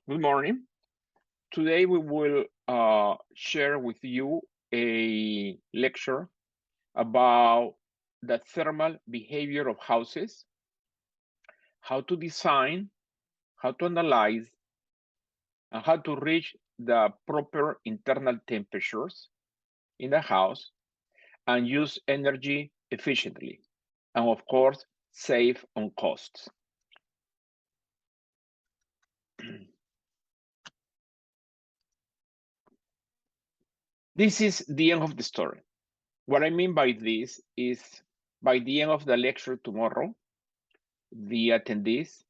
Good morning. Today we will share with you a lecture about the thermal behavior of houses, how to design, how to analyze, and how to reach the proper internal temperatures in the house and use energy efficiently, and of course, save on costs. This is the end of the story. What I mean by this is by the end of the lecture tomorrow, the attendees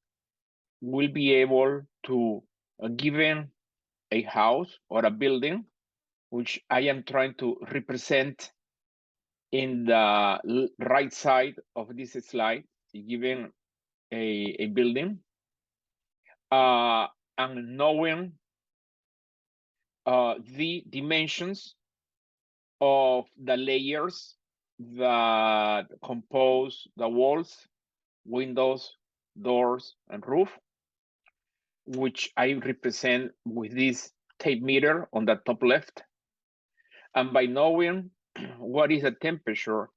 will be able to, given a house or a building, which I am trying to represent in the right side of this slide, given a building, and knowing the dimensions of the layers that compose the walls, windows, doors, and roof, which I represent with this tape meter on the top left. And by knowing what is the temperature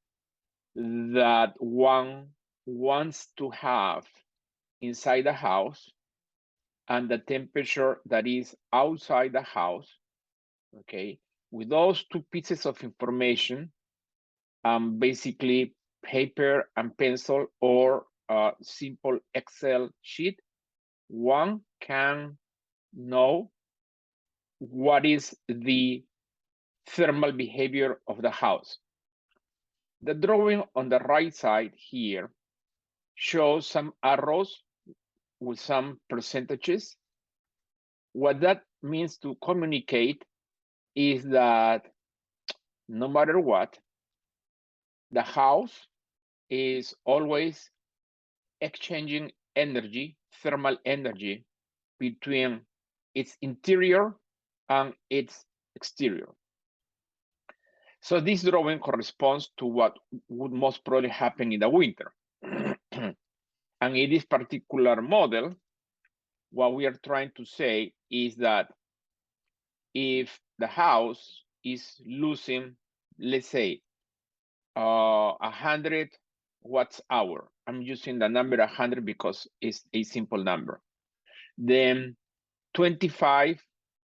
that one wants to have inside the house and the temperature that is outside the house, okay, with those two pieces of information, basically paper and pencil or a simple Excel sheet, one can know what is the thermal behavior of the house. The drawing on the right side here shows some arrows with some percentages. What that means to communicate is that no matter what, the house is always exchanging energy, thermal energy, between its interior and its exterior. So this drawing corresponds to what would most probably happen in the winter. And in this particular model, what we are trying to say is that if the house is losing, let's say, 100 watts hour, I'm using the number 100 because it's a simple number, then 25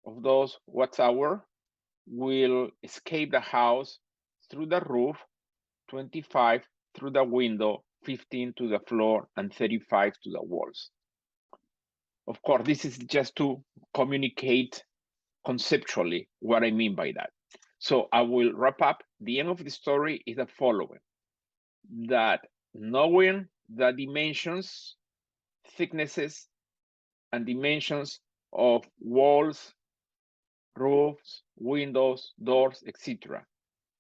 of those watts hour will escape the house through the roof, 25 through the window, 15 to the floor, and 35 to the walls. Of course, this is just to communicate conceptually what I mean by that. So I will wrap up. The end of the story is the following, that knowing the dimensions, thicknesses, and dimensions of walls, roofs, windows, doors, etc.,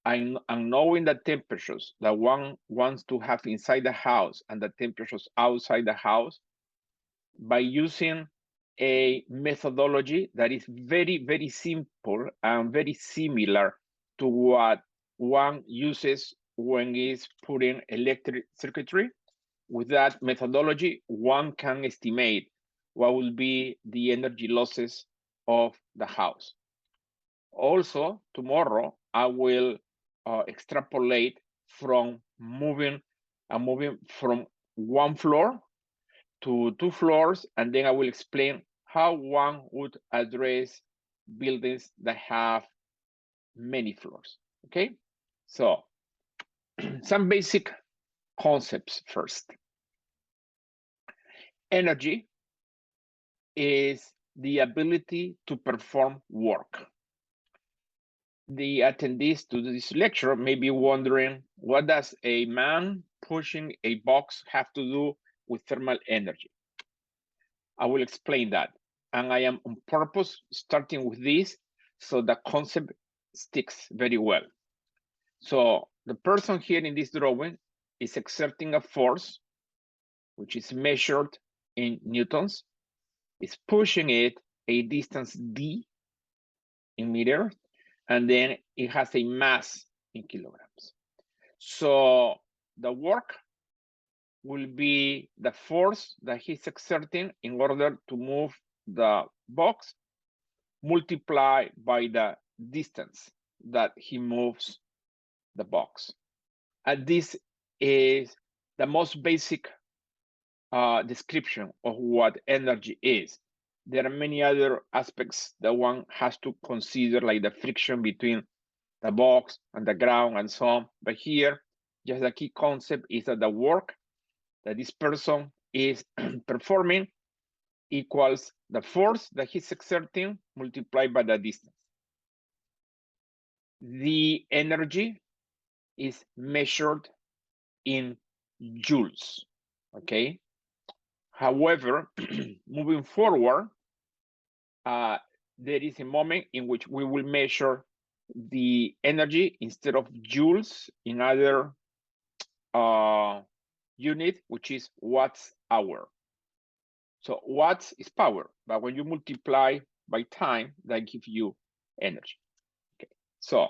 and knowing the temperatures that one wants to have inside the house and the temperatures outside the house, by using a methodology that is very, very simple and very similar to what one uses when is putting electric circuitry. With that methodology, one can estimate what will be the energy losses of the house. Also, tomorrow, I will extrapolate from moving from one floor to 2 floors, and then I will explain how one would address buildings that have many floors, okay? So, some basic concepts first. Energy is the ability to perform work. The attendees to this lecture may be wondering, what does a man pushing a box have to do with thermal energy? I will explain that. And I am on purpose starting with this so the concept sticks very well. So the person here in this drawing is exerting a force, which is measured in newtons, is pushing it a distance d in meters, and then it has a mass in kilograms. So the work will be the force that he's exerting in order to move the box multiplied by the distance that he moves the box. And this is the most basic description of what energy is. There are many other aspects that one has to consider, like the friction between the box and the ground and so on. But here, just the key concept is that the work that this person is performing equals the force that he's exerting multiplied by the distance. The energy is measured in joules, okay? However, moving forward, there is a moment in which we will measure the energy instead of joules in other unit, which is watts hour. So watts is power, but when you multiply by time, that gives you energy. Okay, so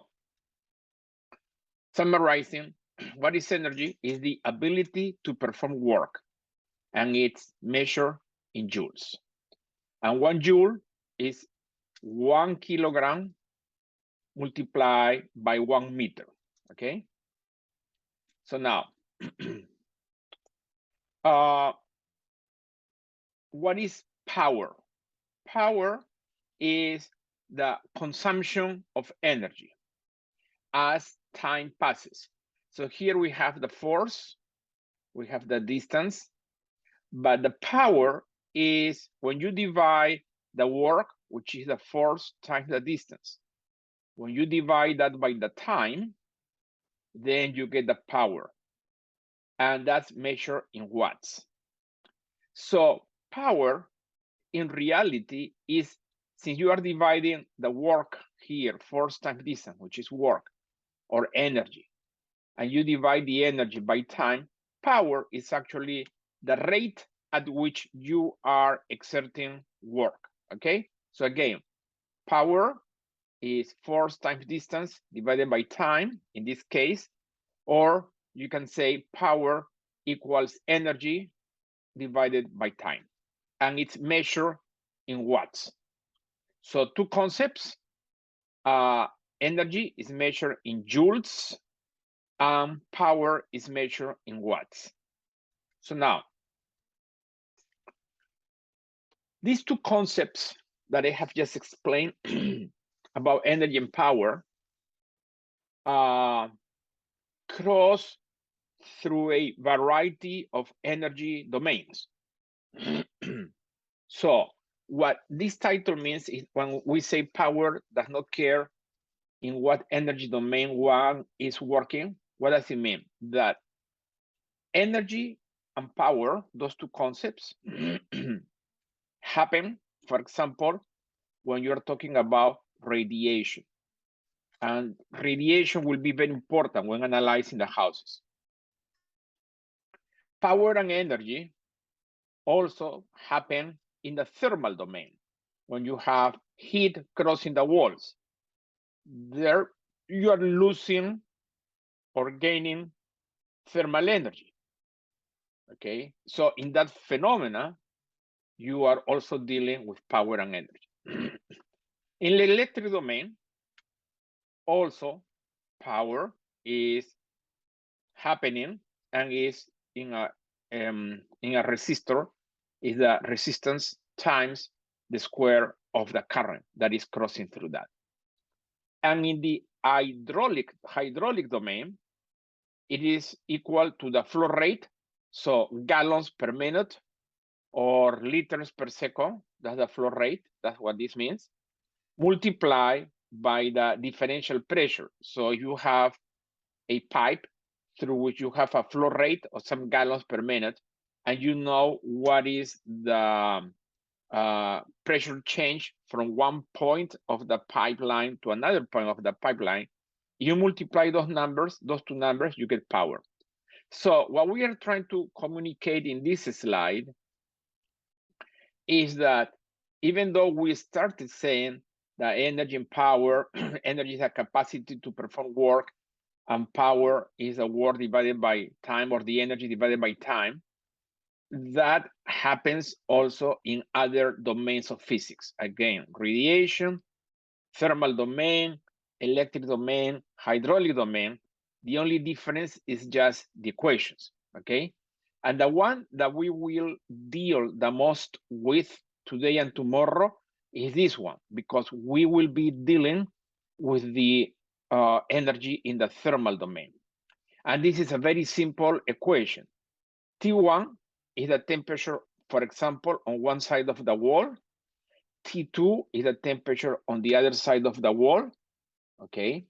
summarizing, what is energy? Is the ability to perform work, and it's measured in joules. And 1 joule is 1 kilogram multiplied by 1 meter, okay? So now, what is power? Power is the consumption of energy as time passes. So here we have the force, we have the distance, but the power is when you divide the work, which is the force times the distance. When you divide that by the time, then you get the power. And that's measured in watts. So power in reality is, since you are dividing the work here, force times distance, which is work or energy, and you divide the energy by time, power is actually the rate at which you are exerting work, okay? So again, power is force times distance divided by time, in this case, or you can say power equals energy divided by time, and it's measured in watts. So two concepts, energy is measured in joules, and power is measured in watts. So now, these two concepts that I have just explained about energy and power cross through a variety of energy domains. So what this title means is when we say power does not care in what energy domain one is working, what does it mean? That energy and power, those two concepts, happen, for example, when you're talking about radiation. And radiation will be very important when analyzing the houses. Power and energy also happen in the thermal domain. When you have heat crossing the walls, there you are losing or gaining thermal energy. Okay, so in that phenomena, you are also dealing with power and energy. In the electric domain, also power is happening and is in a resistor, is the resistance times the square of the current that is crossing through that. And in the hydraulic domain, it is equal to the flow rate, so gallons per minute or liters per second, that's the flow rate, that's what this means, multiply by the differential pressure. So you have a pipe through which you have a flow rate of some gallons per minute, and you know what is the pressure change from one point of the pipeline to another point of the pipeline. You multiply those numbers, those two numbers, you get power. So what we are trying to communicate in this slide is that even though we started saying that energy and power, energy is a capacity to perform work, and power is a work divided by time, or the energy divided by time, that happens also in other domains of physics. Again, radiation, thermal domain, electric domain, hydraulic domain. The only difference is just the equations, okay? And the one that we will deal the most with today and tomorrow is this one, because we will be dealing with the energy in the thermal domain. And this is a very simple equation. T1 is the temperature, for example, on one side of the wall. T2 is the temperature on the other side of the wall, okay?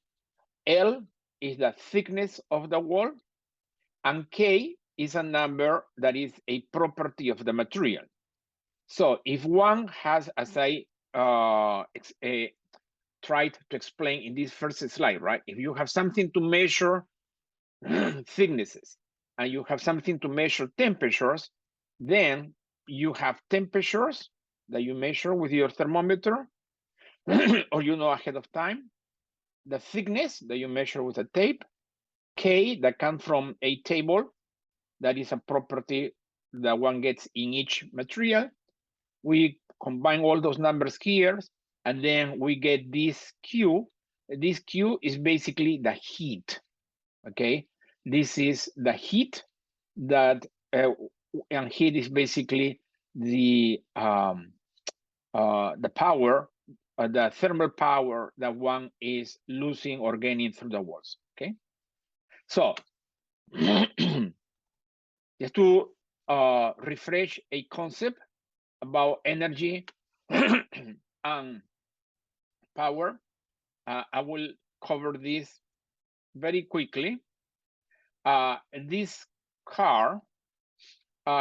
L is the thickness of the wall, and K is a number that is a property of the material. So if one has, as I tried to explain in this first slide, right? If you have something to measure thicknesses and you have something to measure temperatures, then you have temperatures that you measure with your thermometer or you know ahead of time, the thickness that you measure with a tape, K that comes from a table that is a property that one gets in each material. We combine all those numbers here, and then we get this Q. This Q is basically the heat, okay? This is the heat that, and heat is basically the power, the thermal power that one is losing or gaining through the walls, okay? So, just to refresh a concept about energy and power, I will cover this very quickly. This car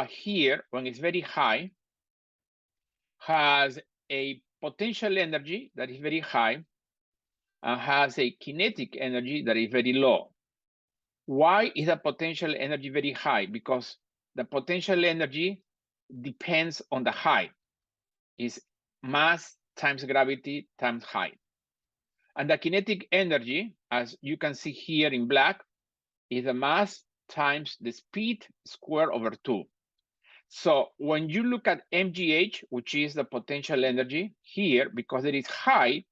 here, when it's very high, has a potential energy that is very high and has a kinetic energy that is very low. Why is the potential energy very high? Because the potential energy depends on the height. It's mass times gravity times height. And the kinetic energy, as you can see here in black, is the mass times the speed squared over 2. So when you look at mgh, which is the potential energy here, because it is high,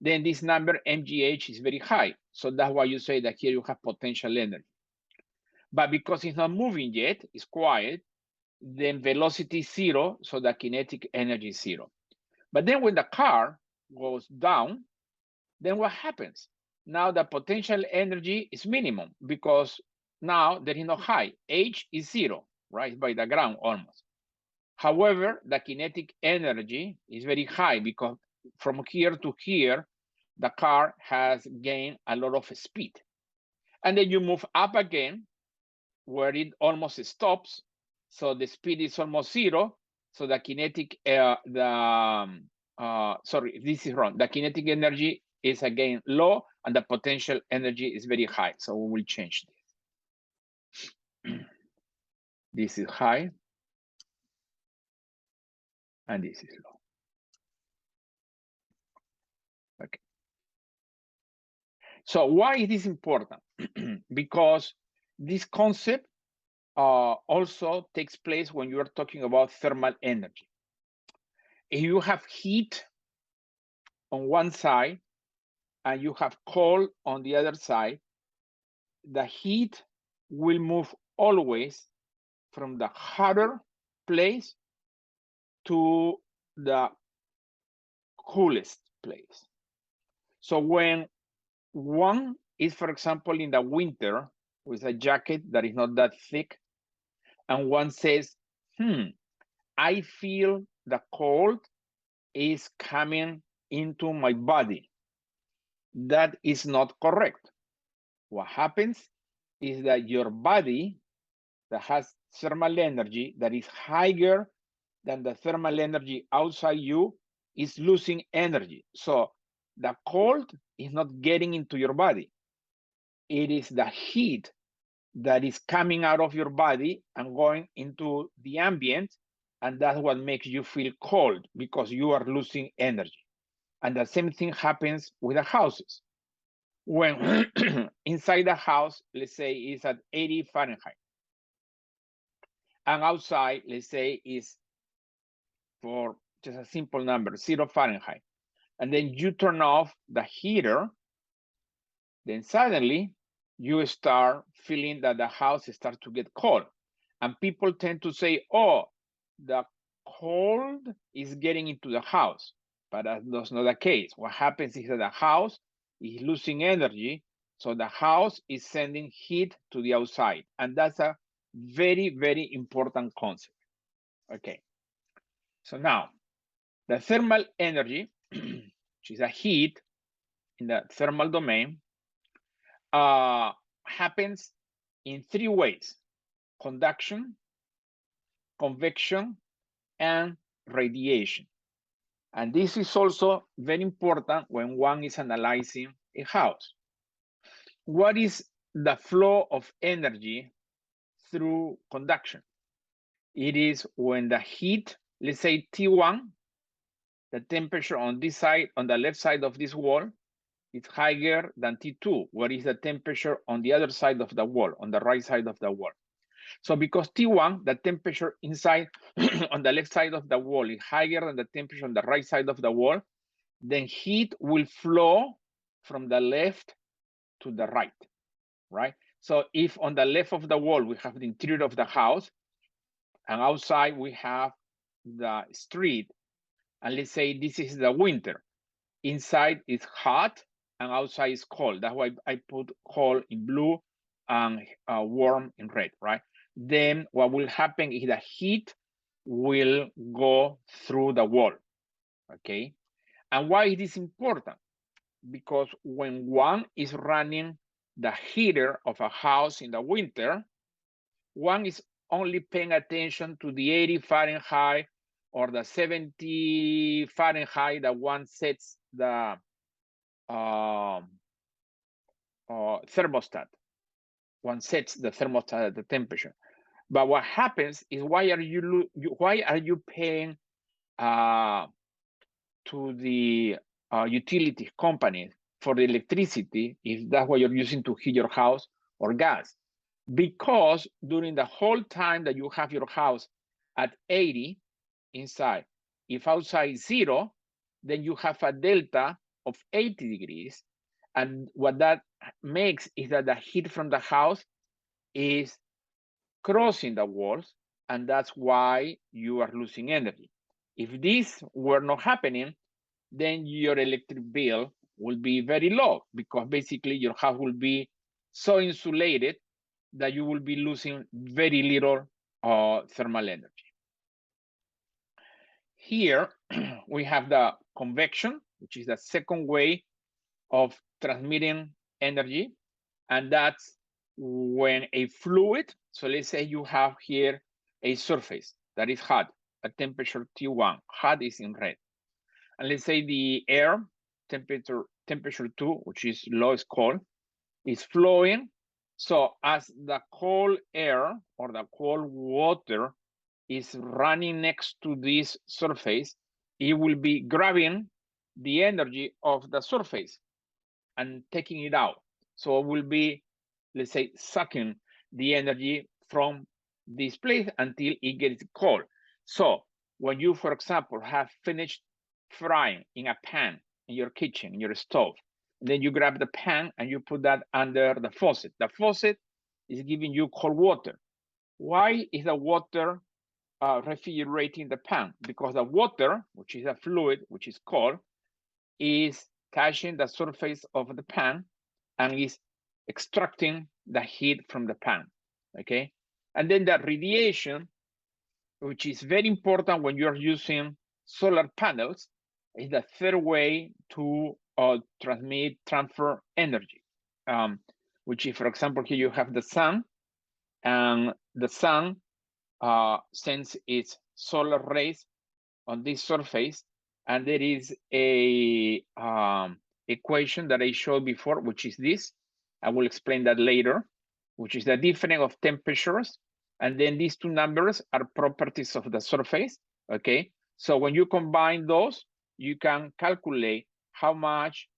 then this number mgh is very high. So that's why you say that here you have potential energy. But because it's not moving yet, it's quiet, then velocity is 0, so the kinetic energy is 0. But then when the car goes down, then what happens? Now the potential energy is minimum because now there is no high. H is 0, right? By the ground almost. However, the kinetic energy is very high because from here to here, the car has gained a lot of speed. And then you move up again where it almost stops. So the speed is almost 0. So the kinetic, sorry, this is wrong. The kinetic energy is again low and the potential energy is very high. So we will change this. This is high and this is low. Okay. So why is this important? Because this concept also takes place when you are talking about thermal energy. If you have heat on one side and you have cold on the other side, the heat will move always from the hotter place to the coolest place. So when one is, for example, in the winter with a jacket that is not that thick, and one says, I feel the cold is coming into my body. That is not correct. What happens is that your body that has thermal energy that is higher than the thermal energy outside you is losing energy. So the cold is not getting into your body. It is the heat that is coming out of your body and going into the ambient, and that's what makes you feel cold because you are losing energy. And the same thing happens with the houses. When inside the house, let's say it's at 80 Fahrenheit, and outside, let's say, is for just a simple number, 0 Fahrenheit. And then you turn off the heater, then suddenly you start feeling that the house starts to get cold. And people tend to say, oh, the cold is getting into the house. But that's not the case. What happens is that the house is losing energy. So the house is sending heat to the outside. And that's a very, very important concept. Okay. So now the thermal energy, which is a heat in the thermal domain, happens in 3 ways: conduction, convection, and radiation. And this is also very important when one is analyzing a house. What is the flow of energy through conduction? It is when the heat, let's say T1, the temperature on this side, on the left side of this wall, is higher than T2. What is the temperature on the other side of the wall, on the right side of the wall? So because T1, the temperature inside on the left side of the wall is higher than the temperature on the right side of the wall, then heat will flow from the left to the right? So if on the left of the wall, we have the interior of the house, and outside we have the street, and let's say this is the winter, inside is hot and outside is cold. That's why I put cold in blue and warm in red, right? Then what will happen is the heat will go through the wall, okay? And why it is important? Because when one is running the heater of a house in the winter, one is only paying attention to the 80 Fahrenheit or the 70 Fahrenheit that one sets the thermostat. One sets the thermostat at the temperature. But what happens is, why are you paying to the utility company for the electricity if that's what you're using to heat your house or gas? Because during the whole time that you have your house at 80 inside, if outside is 0, then you have a delta of 80 degrees. And what that makes is that the heat from the house is crossing the walls, and that's why you are losing energy. If this were not happening, then your electric bill will be very low, because basically your house will be so insulated that you will be losing very little thermal energy. Here we have the convection, which is the second way of transmitting energy, and that's when a fluid, so let's say you have here a surface that is hot at temperature T1, hot is in red, and let's say the air, temperature 2, which is low, is cold, is flowing. So as the cold air or the cold water is running next to this surface, it will be grabbing the energy of the surface and taking it out. So it will be, let's say, sucking the energy from this place until it gets cold. So when you, for example, have finished frying in a pan in your kitchen, in your stove, then you grab the pan and you put that under the faucet. The faucet is giving you cold water. Why is the water refrigerating the pan? Because the water, which is a fluid, which is cold, is touching the surface of the pan and is extracting the heat from the pan, okay? And then the radiation, which is very important when you're using solar panels, is the third way to transfer energy, which is, for example, here you have the sun, and the sun sends its solar rays on this surface, and there is a equation that I showed before, which is this. I will explain that later, which is the difference of temperatures, and then these two numbers are properties of the surface, okay? So when you combine those, you can calculate how much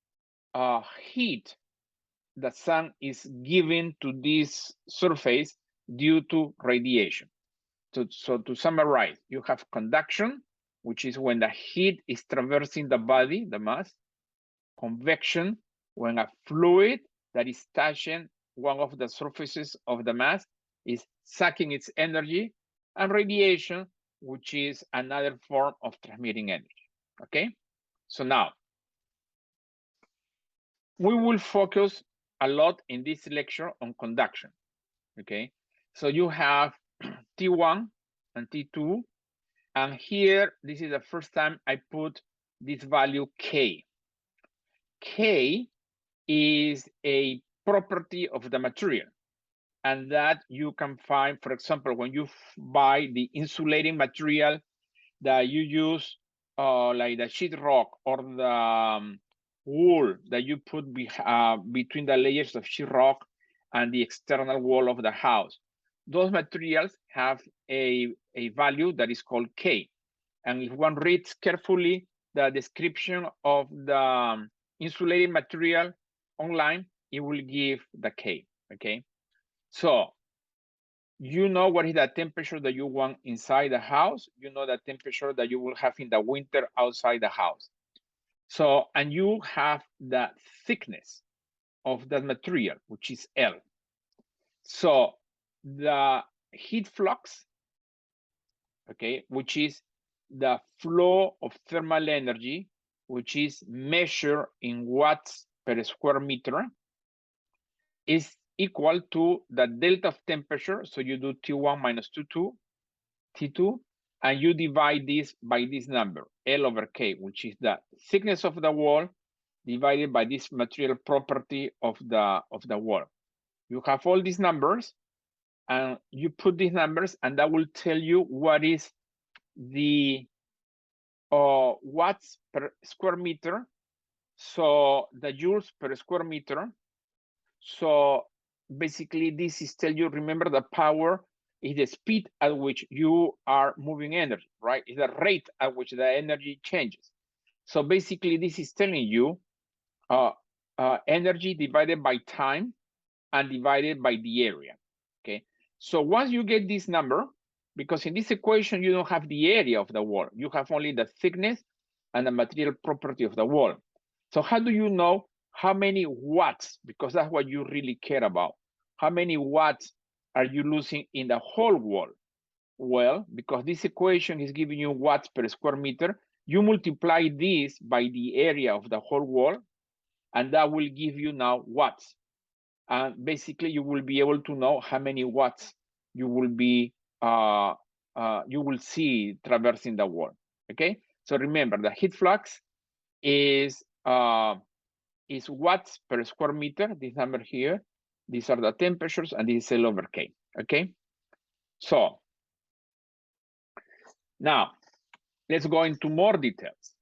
heat the sun is giving to this surface due to radiation. So to summarize, you have conduction, which is when the heat is traversing the body, the mass. Convection, when a fluid that is touching one of the surfaces of the mass is sucking its energy. And radiation, which is another form of transmitting energy. Okay, so now we will focus a lot in this lecture on conduction. Okay, so you have T1 and T2, and here this is the first time I put this value K. K is a property of the material, and that you can find, for example, when you buy the insulating material that you use, like the sheetrock or the wool that you put between the layers of sheetrock and the external wall of the house. Those materials have a value that is called K. And if one reads carefully the description of the insulating material online, it will give the K, okay? So you know what is the temperature that you want inside the house. You know the temperature that you will have in the winter outside the house. So, and you have the thickness of that material, which is L. So the heat flux, okay, which is the flow of thermal energy, which is measured in watts per square meter, is equal to the delta of temperature. So you do T1 minus T2, and you divide this by this number, L over K, which is the thickness of the wall divided by this material property of the wall. You have all these numbers, and you put these numbers, and that will tell you what is the watts per square meter. So the joules per square meter. So basically this is tell you, remember, the power is the speed at which you are moving energy, right? It's the rate at which the energy changes. So basically this is telling you energy divided by time and divided by the area, okay? So once you get this number, because in this equation you don't have the area of the wall, you have only the thickness and the material property of the wall. So how do you know how many watts, because that's what you really care about, how many watts are you losing in the whole wall? Well, because this equation is giving you watts per square meter, you multiply this by the area of the whole wall, and that will give you now watts. And basically you will be able to know how many watts you will be you will see traversing the wall. Okay, so remember the heat flux is watts per square meter, this number here. These are the temperatures, and this is L over K. Okay, so now let's go into more details.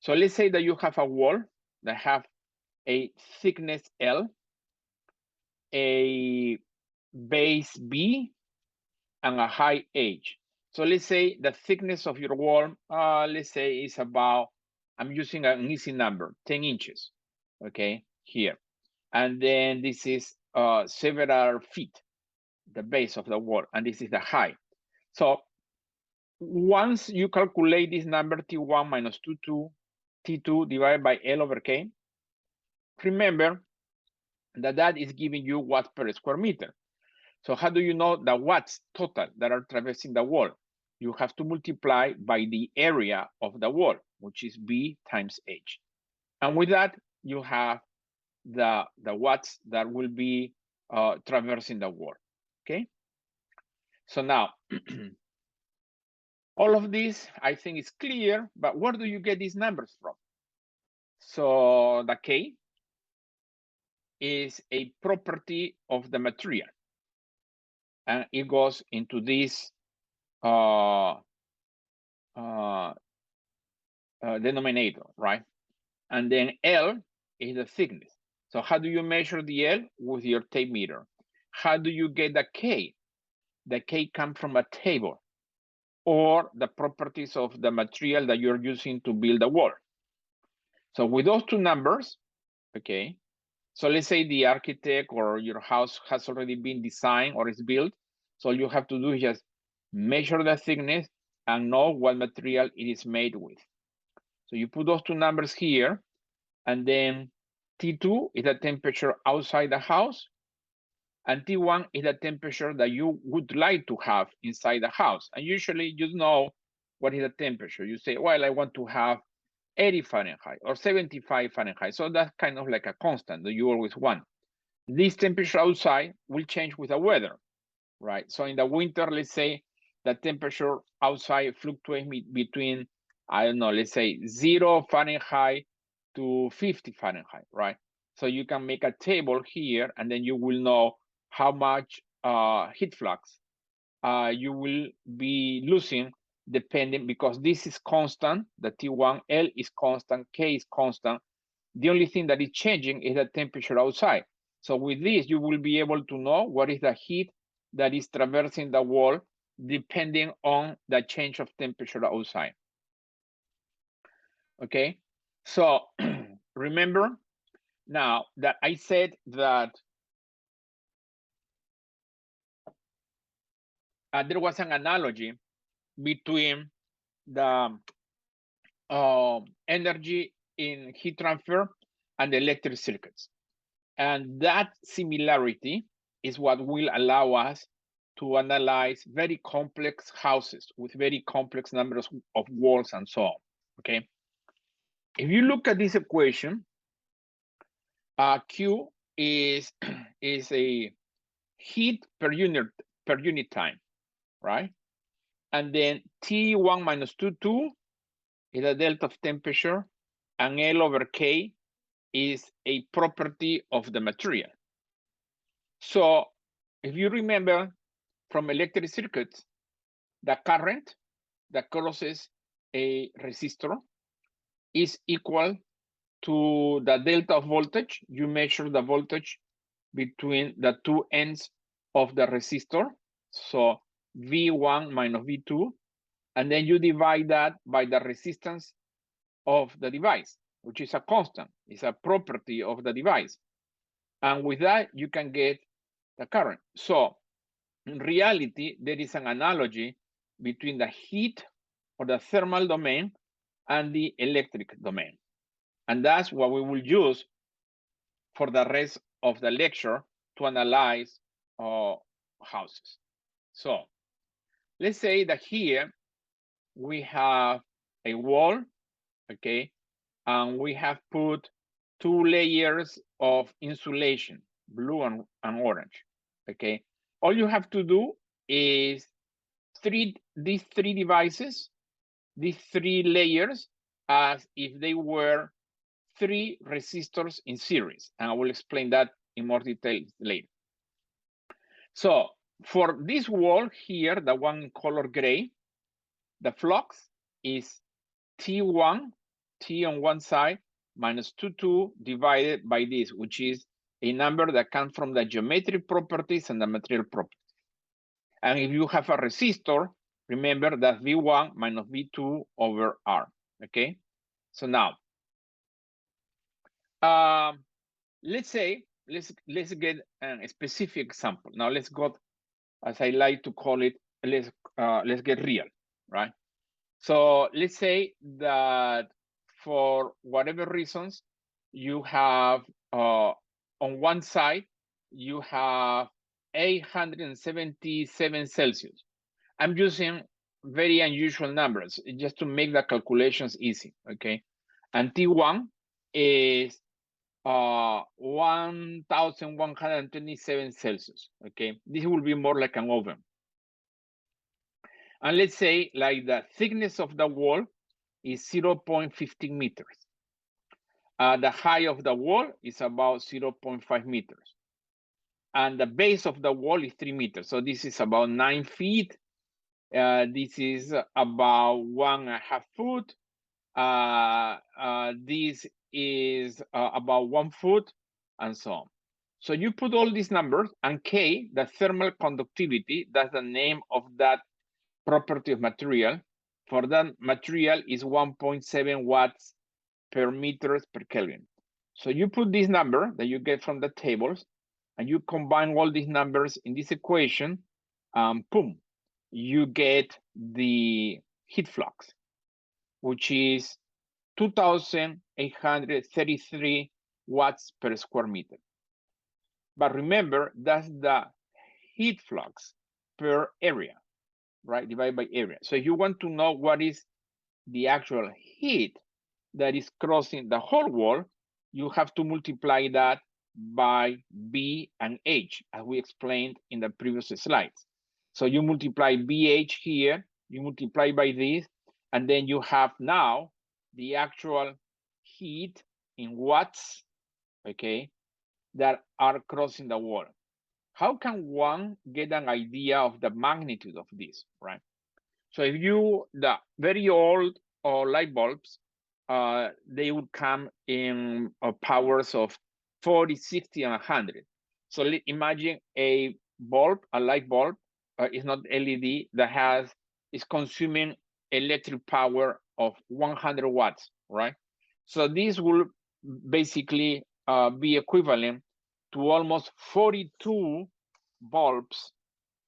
So let's say that you have a wall that have a thickness L, a base B, and a height H. So let's say the thickness of your wall, let's say is about, I'm using an easy number, 10 inches, okay, here. And then this is several feet, the base of the wall, and this is the height. So once you calculate this number, T1 minus T2 divided by L over K, remember that that is giving you watts per square meter. So how do you know the watts total that are traversing the wall? You have to multiply by the area of the wall, which is B times H. And with that, you have the watts that will be traversing the wall, okay? So now, all of this, I think is clear, but where do you get these numbers from? So the K is a property of the material, and it goes into this denominator, right? And then L is the thickness. So how do you measure the L? With your tape meter. How do you get the K? The K comes from a table or the properties of the material that you're using to build a wall. So with those two numbers, okay, so let's say the architect or your house has already been designed or is built. So all you have to do is just measure the thickness, and know what material it is made with. So you put those two numbers here, and then T2 is the temperature outside the house, and T1 is the temperature that you would like to have inside the house. And usually you know what is the temperature. You say, well, I want to have 80 Fahrenheit or 75 Fahrenheit. So that's kind of like a constant that you always want. This temperature outside will change with the weather, right? So in the winter, let's say the temperature outside fluctuates between, I don't know, let's say 0 Fahrenheit to 50 Fahrenheit, right? So you can make a table here, and then you will know how much heat flux you will be losing depending, because this is constant, the T1, L is constant, K is constant. The only thing that is changing is the temperature outside. So with this, you will be able to know what is the heat that is traversing the wall depending on the change of temperature outside. Okay, so remember now that I said that there was an analogy between the energy in heat transfer and electric circuits. And that similarity is what will allow us to analyze very complex houses with very complex numbers of walls and so on, okay? If you look at this equation, Q is a heat per unit time, right? And then T1 minus T2 is the delta of temperature, and L over K is a property of the material. So if you remember from electric circuits, the current that crosses a resistor is equal to the delta of voltage. You measure the voltage between the two ends of the resistor, so V1 minus V2, and then you divide that by the resistance of the device, which is a constant, it's a property of the device. And with that, you can get the current. So in reality, there is an analogy between the heat or the thermal domain and the electric domain. And that's what we will use for the rest of the lecture to analyze houses. So let's say that here we have a wall, okay, and we have put 2 layers of insulation, blue and orange, okay? All you have to do is these three devices, these 3 layers, as if they were 3 resistors in series, and I will explain that in more detail later. So for this wall here, the one in color gray, the flux is T1, T on one side, minus 2 divided by this, which is a number that comes from the geometric properties and the material properties. And if you have a resistor, remember that V1 minus V2 over R, okay? So now, let's say, let's get a specific example. Now let's go, as I like to call it, let's get real, right? So let's say that for whatever reasons, you have on one side, you have 877 Celsius. I'm using very unusual numbers just to make the calculations easy, okay? And T1 is 1127 Celsius, okay? This will be more like an oven. And let's say like the thickness of the wall is 0.15 meters. The height of the wall is about 0.5 meters. And the base of the wall is 3 meters. So this is about 9 feet. This is about 1.5 foot. This is about 1 foot, and so on. So you put all these numbers, and K, the thermal conductivity, that's the name of that property of material. For that material is 1.7 watts per meters per Kelvin. So you put this number that you get from the tables, and you combine all these numbers in this equation, boom, you get the heat flux, which is 2,833 watts per square meter. But remember, that's the heat flux per area, right? Divided by area. So if you want to know what is the actual heat that is crossing the whole wall, you have to multiply that by B and H, as we explained in the previous slides. So you multiply BH here, you multiply by this, and then you have now the actual heat in watts, okay, that are crossing the wall. How can one get an idea of the magnitude of this, right? So if the very old light bulbs, they would come in powers of 40, 60, and 100. So imagine a bulb, a light bulb, is not LED, that is consuming electric power of 100 watts, right? So this will basically be equivalent to almost 42 bulbs,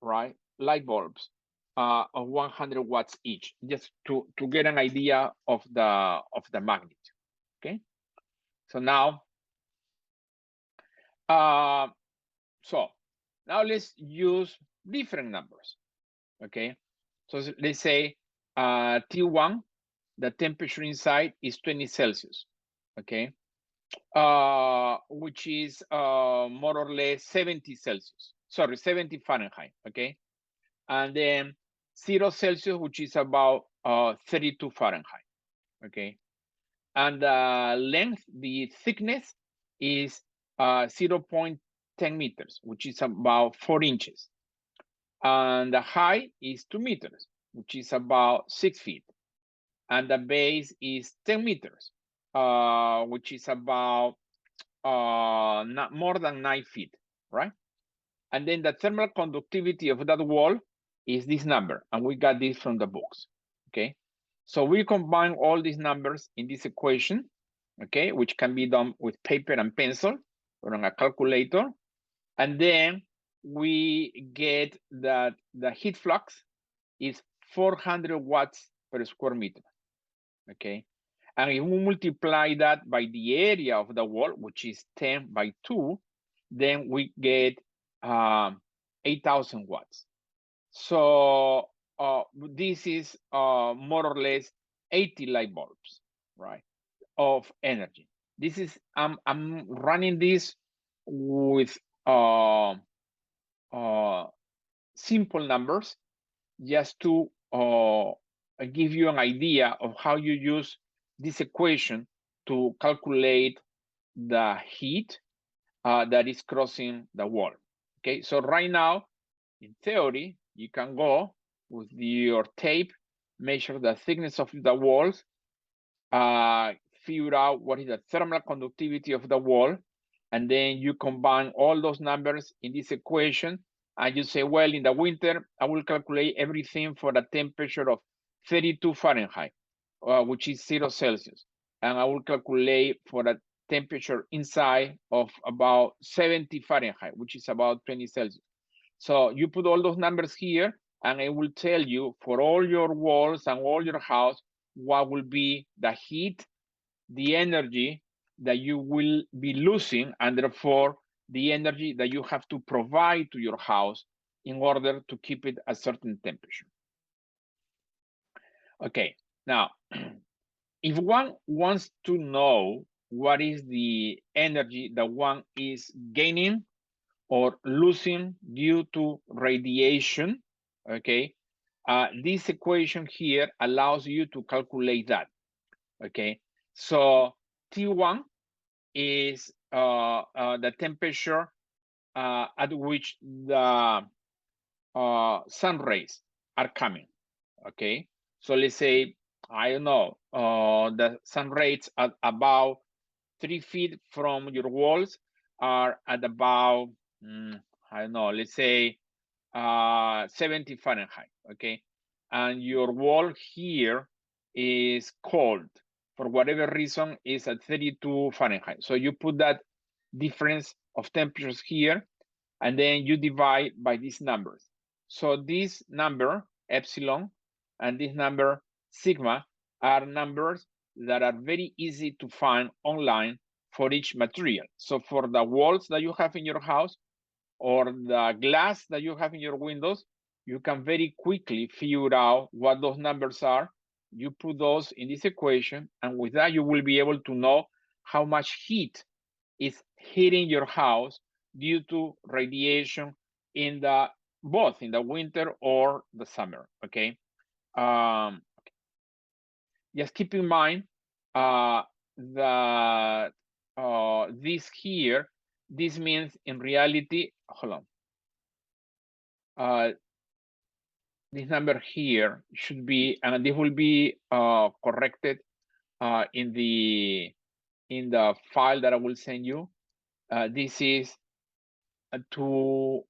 right? Light bulbs of 100 watts each, just to get an idea of the magnitude. Okay, so now so now let's use different numbers. Okay, so let's say T1, the temperature inside is 20 Celsius. Okay, which is more or less 70 Celsius. Sorry, 70 Fahrenheit. Okay, and then 0 Celsius, which is about 32 Fahrenheit. Okay, and the length, the thickness is 0.10 meters, which is about 4 inches. And the height is 2 meters, which is about 6 feet. And the base is 10 meters, which is about not more than 9 feet, right? And then the thermal conductivity of that wall is this number, and we got this from the books, okay? So we combine all these numbers in this equation, okay, which can be done with paper and pencil or on a calculator, and then we get that the heat flux is 400 watts per square meter, okay? And if we multiply that by the area of the wall, which is 10 by 2, then we get 8,000 watts. So this is more or less 80 light bulbs, right, of energy. This is, I'm running this with simple numbers just to give you an idea of how you use this equation to calculate the heat that is crossing the wall. Okay, so right now, in theory, you can go with your tape, measure the thickness of the walls, figure out what is the thermal conductivity of the wall, and then you combine all those numbers in this equation, and you say, well, in the winter, I will calculate everything for the temperature of 32 Fahrenheit, which is 0 Celsius. And I will calculate for the temperature inside of about 70 Fahrenheit, which is about 20 Celsius. So you put all those numbers here, and it will tell you for all your walls and all your house, what will be the heat, the energy that you will be losing, and therefore the energy that you have to provide to your house in order to keep it a certain temperature. Okay, now, if one wants to know what is the energy that one is gaining or losing due to radiation, okay, this equation here allows you to calculate that, okay? So T1 is the temperature at which the sun rays are coming, okay? So let's say, I don't know, the sun rays at about 3 feet from your walls are at about, I don't know, let's say 70 Fahrenheit, okay? And your wall here is cold, for whatever reason, is at 32 Fahrenheit. So you put that difference of temperatures here, and then you divide by these numbers. So this number epsilon, and this number sigma are numbers that are very easy to find online for each material. So for the walls that you have in your house or the glass that you have in your windows, you can very quickly figure out what those numbers are. You put those in this equation, and with that, you will be able to know how much heat is hitting your house due to radiation in the both in the winter or the summer. Okay. Just keep in mind that this here, this means in reality, hold on. This number here should be, and this will be corrected in the file that I will send you. This is to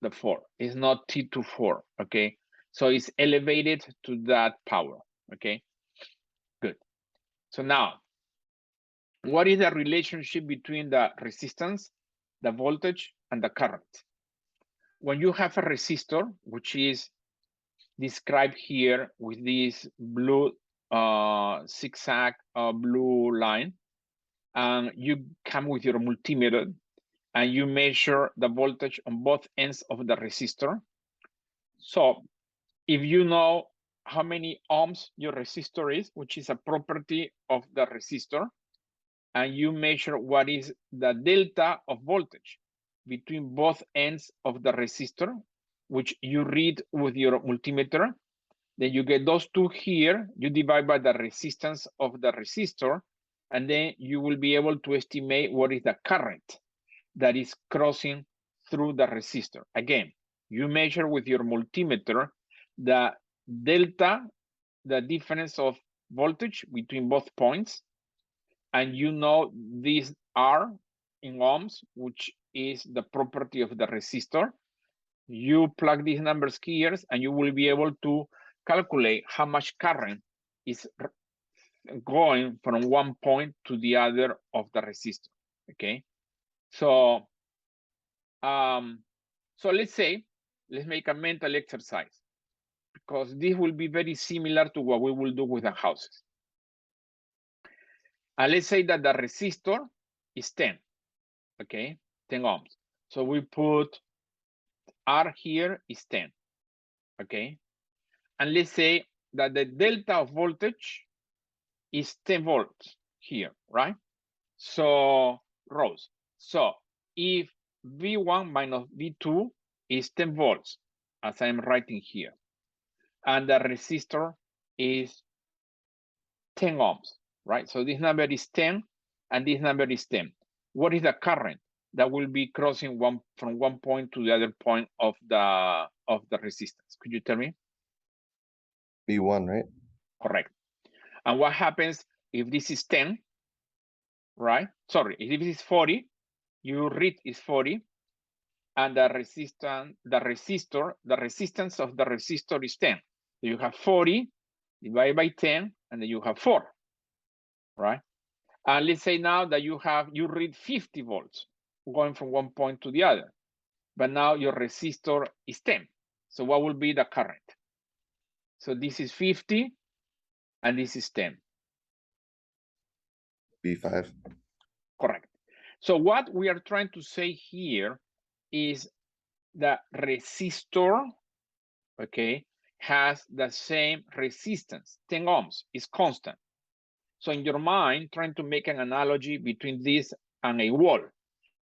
the 4. It's not T to 4. Okay, so it's elevated to that power. Okay, good. So now, what is the relationship between the resistance, the voltage, and the current? When you have a resistor, which is described here with this blue zigzag blue line, and you come with your multimeter and you measure the voltage on both ends of the resistor. So if you know how many ohms your resistor is, which is a property of the resistor, and you measure what is the delta of voltage between both ends of the resistor, which you read with your multimeter, then you get those two here, you divide by the resistance of the resistor, and then you will be able to estimate what is the current that is crossing through the resistor. Again, you measure with your multimeter the delta, the difference of voltage between both points, and you know these are in ohms, which is the property of the resistor. You plug these numbers here, and you will be able to calculate how much current is going from one point to the other of the resistor. Okay, so let's say, let's make a mental exercise, because this will be very similar to what we will do with the houses. And let's say that the resistor is 10, okay, 10 ohms. So we put R here is 10, okay? And let's say that the delta of voltage is 10 volts here, right? So rows. So if V1 minus V2 is 10 volts, as I'm writing here, and the resistor is 10 ohms, right? So this number is 10, and this number is 10. What is the current that will be crossing from one point to the other point of the resistance? Could you tell me? V1, right? Correct. And what happens if this is 10, right? Sorry, if this is 40, you read is 40, and the resistance of the resistor is 10. So you have 40 divided by 10, and then you have 4, right? And let's say now that you read 50 volts going from one point to the other, but now your resistor is 10. So what will be the current? So this is 50, and this is 10. V5. Correct. So what we are trying to say here is the resistor, okay, has the same resistance, 10 ohms, is constant. So in your mind, trying to make an analogy between this and a wall.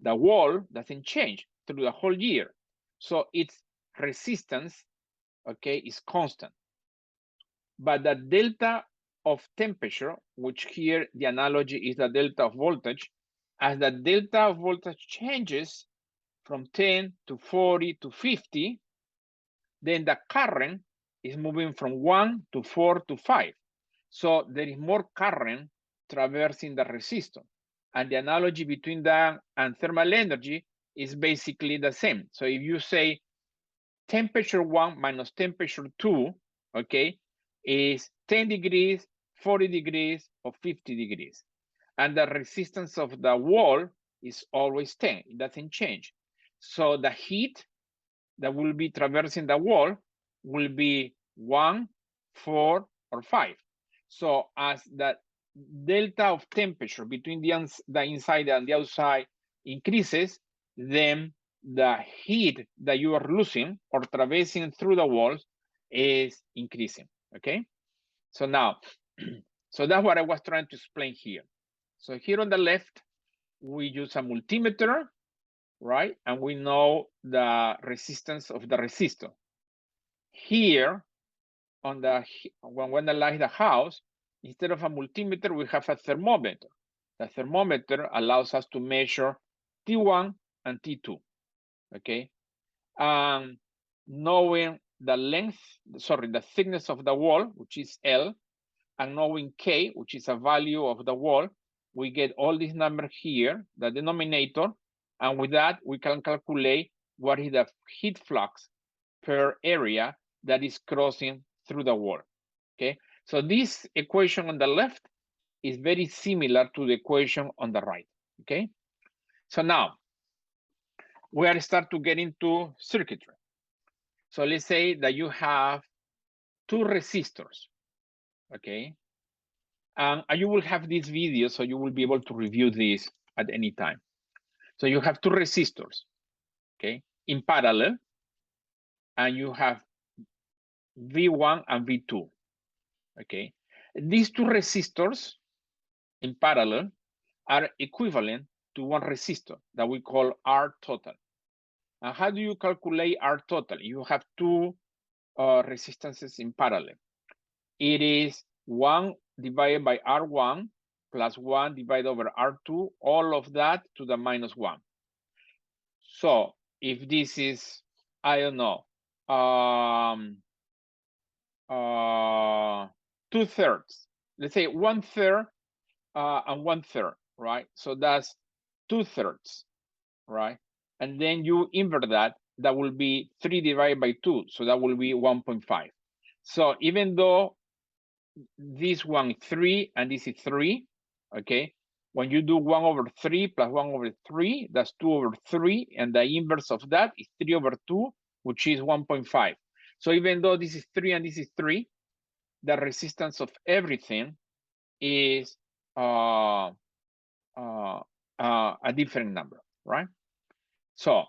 The wall doesn't change through the whole year. So its resistance, okay, is constant. But the delta of temperature, which here the analogy is the delta of voltage, as the delta of voltage changes from 10 to 40 to 50, then the current is moving from 1 to 4 to 5. So there is more current traversing the resistor. And the analogy between that and thermal energy is basically the same. So if you say temperature 1 minus temperature 2, okay, is 10 degrees, 40 degrees, or 50 degrees. And the resistance of the wall is always 10, it doesn't change. So the heat that will be traversing the wall will be 1, 4, or 5. So as the delta of temperature between the inside and the outside increases, then the heat that you are losing or traversing through the walls is increasing, okay? So now, so that's what I was trying to explain here. So here on the left, we use a multimeter, right? And we know the resistance of the resistor. Here, on the when we analyze the house, instead of a multimeter, we have a thermometer. The thermometer allows us to measure T1 and T2, okay? Knowing the length, sorry, the thickness of the wall, which is L, and knowing K, which is a value of the wall, we get all these numbers here, the denominator, and with that, we can calculate what is the heat flux per area that is crossing through the wall, okay? So this equation on the left is very similar to the equation on the right, okay? So now, we are start to get into circuitry. So let's say that you have 2 resistors, okay? And you will have this video, so you will be able to review this at any time. So you have 2 resistors, okay, in parallel, and you have V1 and V2, okay? These 2 resistors in parallel are equivalent to 1 resistor that we call R total. And how do you calculate R total? You have 2 resistances in parallel. It is 1 divided by R1 plus 1 divided over R2, all of that to the minus 1. So if this is, I don't know, 2/3, let's say 1/3 and 1/3, right? So that's 2/3, right? And then you invert that, that will be 3 divided by 2, so that will be 1.5. So even though this one is 3 and this is 3, okay? When you do 1/3 plus 1/3, that's 2/3, and the inverse of that is 3/2, which is 1.5. So even though this is 3 and this is 3, the resistance of everything is a different number, right? So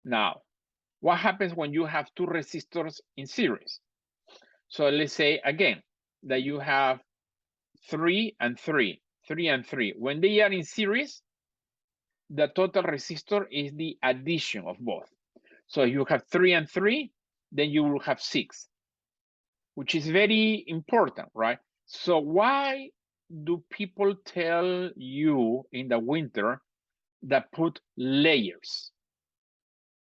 now, what happens when you have 2 resistors in series? So let's say again that you have 3 and 3, 3 and 3. When they are in series, the total resistor is the addition of both. So you have 3 and 3, then you will have 6, which is very important, right? So why do people tell you in the winter that put layers,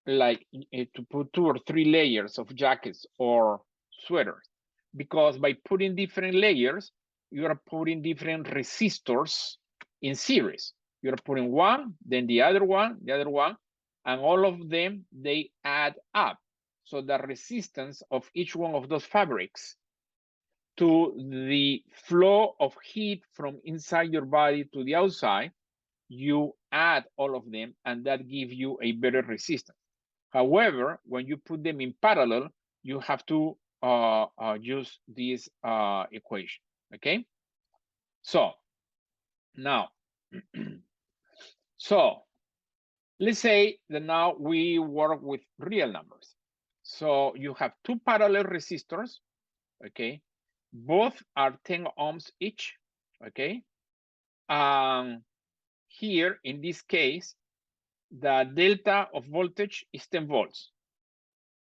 like to put 2 or 3 layers of jackets or sweaters? Because by putting different layers, you are putting different resistors in series. You're putting one, then the other one, and all of them, they add up. So the resistance of each one of those fabrics to the flow of heat from inside your body to the outside, you add all of them, and that gives you a better resistance. However, when you put them in parallel, you have to use this equation, okay? So now, so let's say that now we work with real numbers. So you have 2 parallel resistors, okay? Both are 10 ohms each, okay? Here, in this case, the delta of voltage is 10 volts.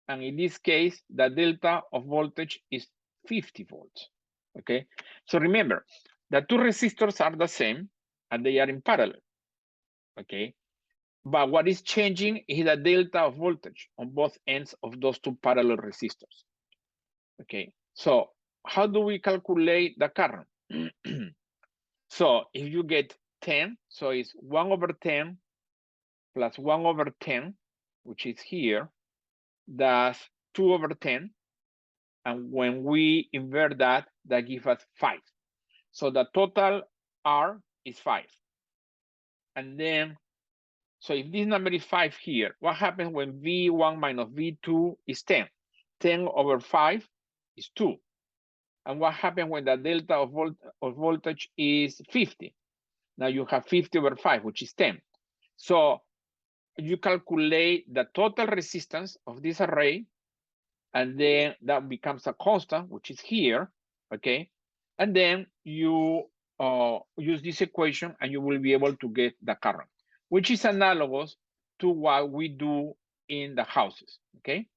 And in this case, the delta of voltage is 50 volts, okay? So remember, the 2 resistors are the same and they are in parallel, okay? But what is changing is the delta of voltage on both ends of those 2 parallel resistors, okay? So how do we calculate the current? So if you get 10, so it's 1/10 plus 1/10, which is here, that's 2/10. And when we invert that, that gives us 5. So the total R is 5. And then, so if this number is 5 here, what happens when V1 minus V2 is 10? 10/5 is 2. And what happens when the delta of voltage is 50? Now you have 50 over 5, which is 10. So you calculate the total resistance of this array, and then that becomes a constant, which is here, okay? And then you use this equation and you will be able to get the current, which is analogous to what we do in the houses, okay?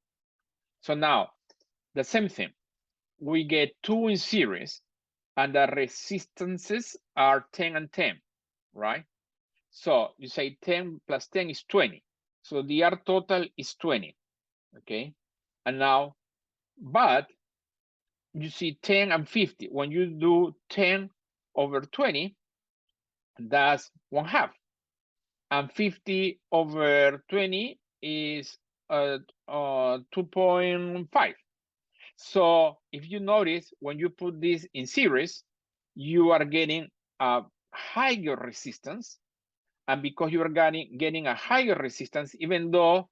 So now, the same thing. We get 2 in series, and the resistances are 10 and 10, right? So you say 10 plus 10 is 20. So the R total is 20, okay? And now, but you see 10 and 50. When you do 10 over 20, that's 1/2. And 50 over 20 is 2.5. So if you notice, when you put this in series, you are getting a higher resistance. And because you are getting a higher resistance, even though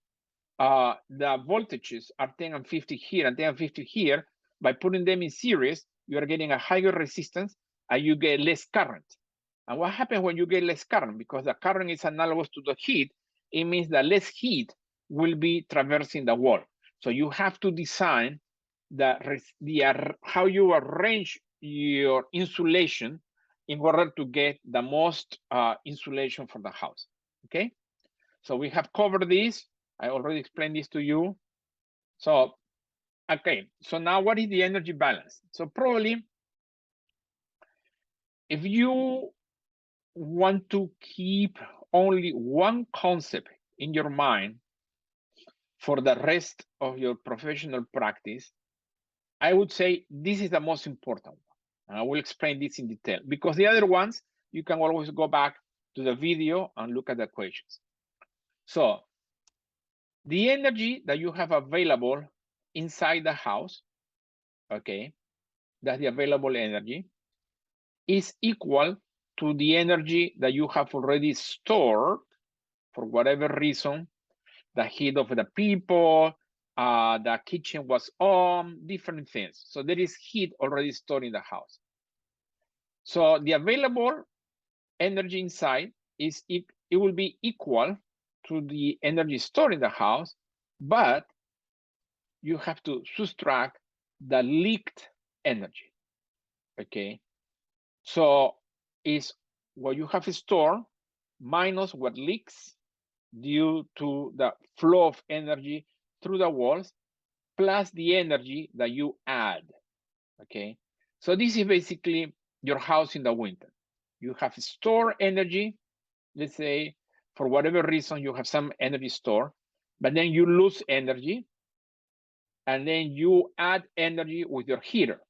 the voltages are 10 and 50 here and 10 and 50 here, by putting them in series, you are getting a higher resistance and you get less current. And what happens when you get less current? Because the current is analogous to the heat, it means that less heat will be traversing the wall. So you have to design how you arrange your insulation in order to get the most insulation for the house, okay? So we have covered this. I already explained this to you. So, okay, so now what is the energy balance? So probably, if you want to keep only one concept in your mind for the rest of your professional practice, I would say this is the most important one. And I will explain this in detail, because the other ones, you can always go back to the video and look at the equations. So the energy that you have available inside the house, okay, that's the available energy, is equal to the energy that you have already stored for whatever reason, the heat of the people, the kitchen was on, different things. So there is heat already stored in the house. So the available energy inside is it will be equal to the energy stored in the house, but you have to subtract the leaked energy, okay? So it's what you have stored minus what leaks due to the flow of energy through the walls, plus the energy that you add, okay? So this is basically your house in the winter. You have stored energy, let's say, for whatever reason, you have some energy stored, but then you lose energy, and then you add energy with your heater.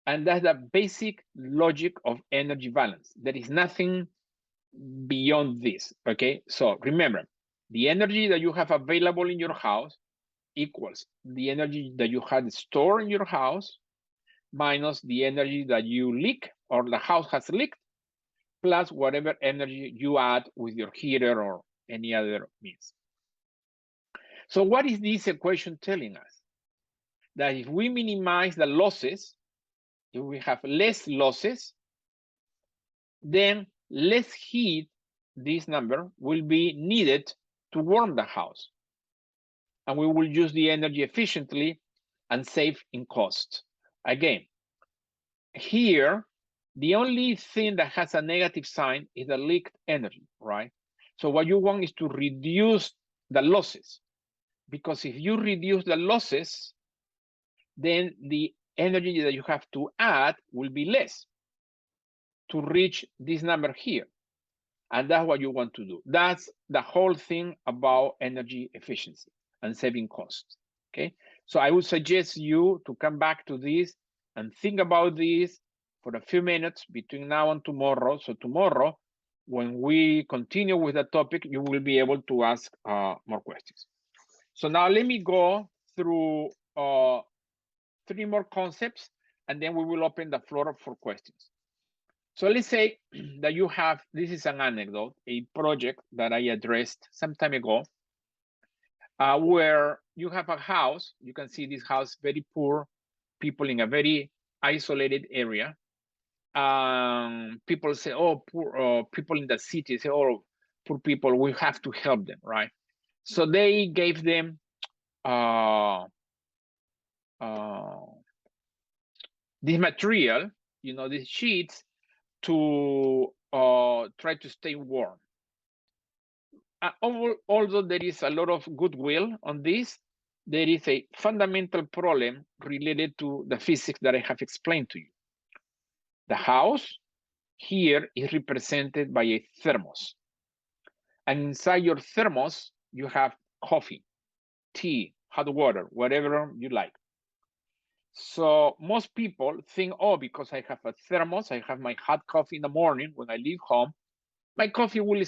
And that's the basic logic of energy balance. There is nothing beyond this, okay? So remember, the energy that you have available in your house equals the energy that you had stored in your house minus the energy that you leak or the house has leaked, plus whatever energy you add with your heater or any other means. So what is this equation telling us? That if we minimize the losses, if we have less losses, then less heat, this number, will be needed to warm the house. And we will use the energy efficiently and save in cost. Again, here, the only thing that has a negative sign is the leaked energy, right? So what you want is to reduce the losses, because if you reduce the losses, then the energy that you have to add will be less to reach this number here. And that's what you want to do. That's the whole thing about energy efficiency and saving costs, okay? So I would suggest you to come back to this and think about this for a few minutes between now and tomorrow. So tomorrow, when we continue with the topic, you will be able to ask more questions. So now let me go through 3 more concepts, and then we will open the floor for questions. So let's say that you have, this is an anecdote, a project that I addressed some time ago, where you have a house. You can see this house, very poor, people in a very isolated area. People say, oh, poor people in the city say, oh, poor people, we have to help them, right? So they gave them this material, you know, these sheets to try to stay warm. Although there is a lot of goodwill on this, there is a fundamental problem related to the physics that I have explained to you. The house here is represented by a thermos. And inside your thermos, you have coffee, tea, hot water, whatever you like. So most people think, oh, because I have a thermos, I have my hot coffee in the morning when I leave home, my coffee will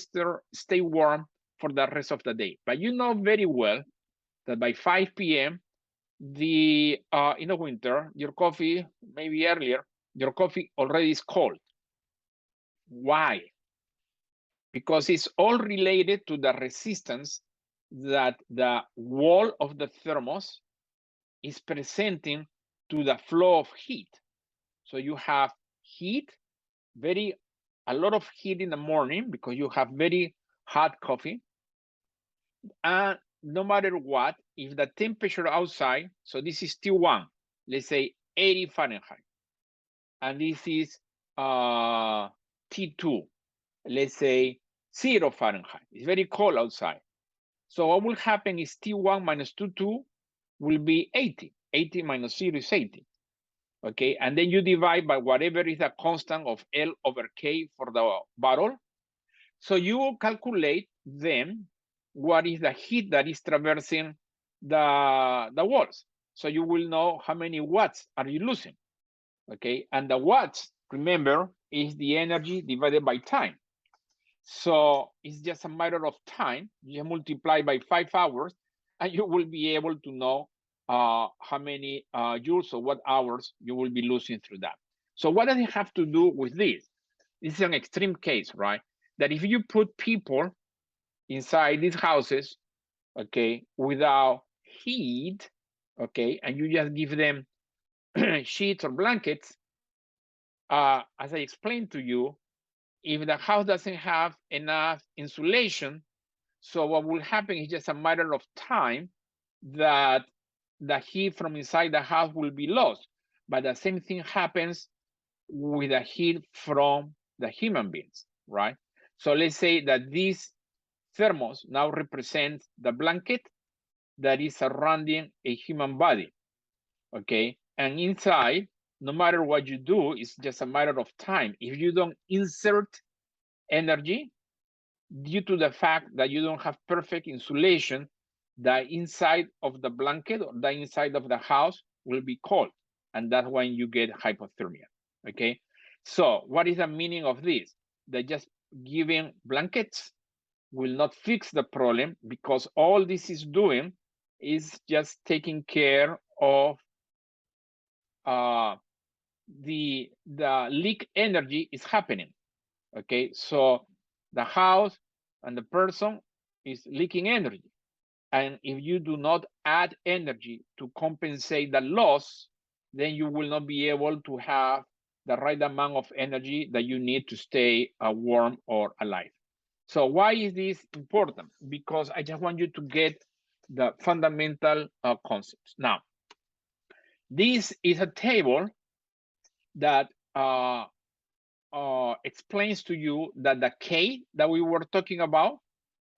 stay warm for the rest of the day. But you know very well that by 5 p.m., in the winter, your coffee, maybe earlier, your coffee already is cold. Why? Because it's all related to the resistance that the wall of the thermos is presenting to the flow of heat. So you have heat, a lot of heat in the morning because you have very hot coffee. And no matter what, if the temperature outside, so this is T1, let's say 80 Fahrenheit, and this is T2, let's say 0 Fahrenheit. It's very cold outside. So what will happen is T1 minus T2 will be 80. 80 minus 0 is 80. Okay, and then you divide by whatever is the constant of L over K for the bottle. So you will calculate then what is the heat that is traversing the walls. So you will know how many watts are you losing. Okay, and the watts, remember, is the energy divided by time. So it's just a matter of time. You multiply by 5 hours, and you will be able to know how many joules or what hours you will be losing through that. So what does it have to do with this? This is an extreme case, right? That if you put people inside these houses, okay, without heat, okay, and you just give them sheets or blankets, as I explained to you, if the house doesn't have enough insulation, so what will happen is just a matter of time that the heat from inside the house will be lost. But the same thing happens with the heat from the human beings, right? So let's say that this thermos now represents the blanket that is surrounding a human body, okay? And inside, no matter what you do, it's just a matter of time. If you don't insert energy, due to the fact that you don't have perfect insulation, the inside of the blanket or the inside of the house will be cold. And that's when you get hypothermia, okay? So what is the meaning of this? That just giving blankets will not fix the problem, because all this is doing is just taking care of the leak energy is happening, okay? So the house and the person is leaking energy. And if you do not add energy to compensate the loss, then you will not be able to have the right amount of energy that you need to stay warm or alive. So why is this important? Because I just want you to get the fundamental concepts. Now, this is a table that explains to you that the K that we were talking about,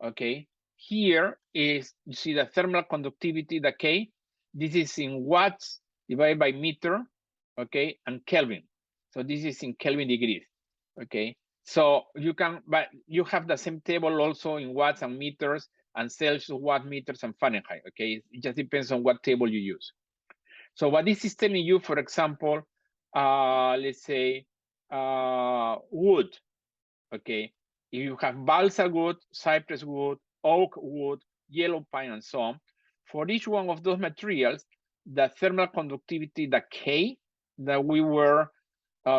okay, here is, you see the thermal conductivity, the K, this is in watts divided by meter, okay, and Kelvin. So this is in Kelvin degrees, okay? So you can, but you have the same table also in watts and meters and Celsius, watt meters and Fahrenheit, okay? It just depends on what table you use. So what this is telling you, for example, let's say wood, okay? If you have balsa wood, cypress wood, oak wood, yellow pine, and so on, for each one of those materials, the thermal conductivity, the K that we were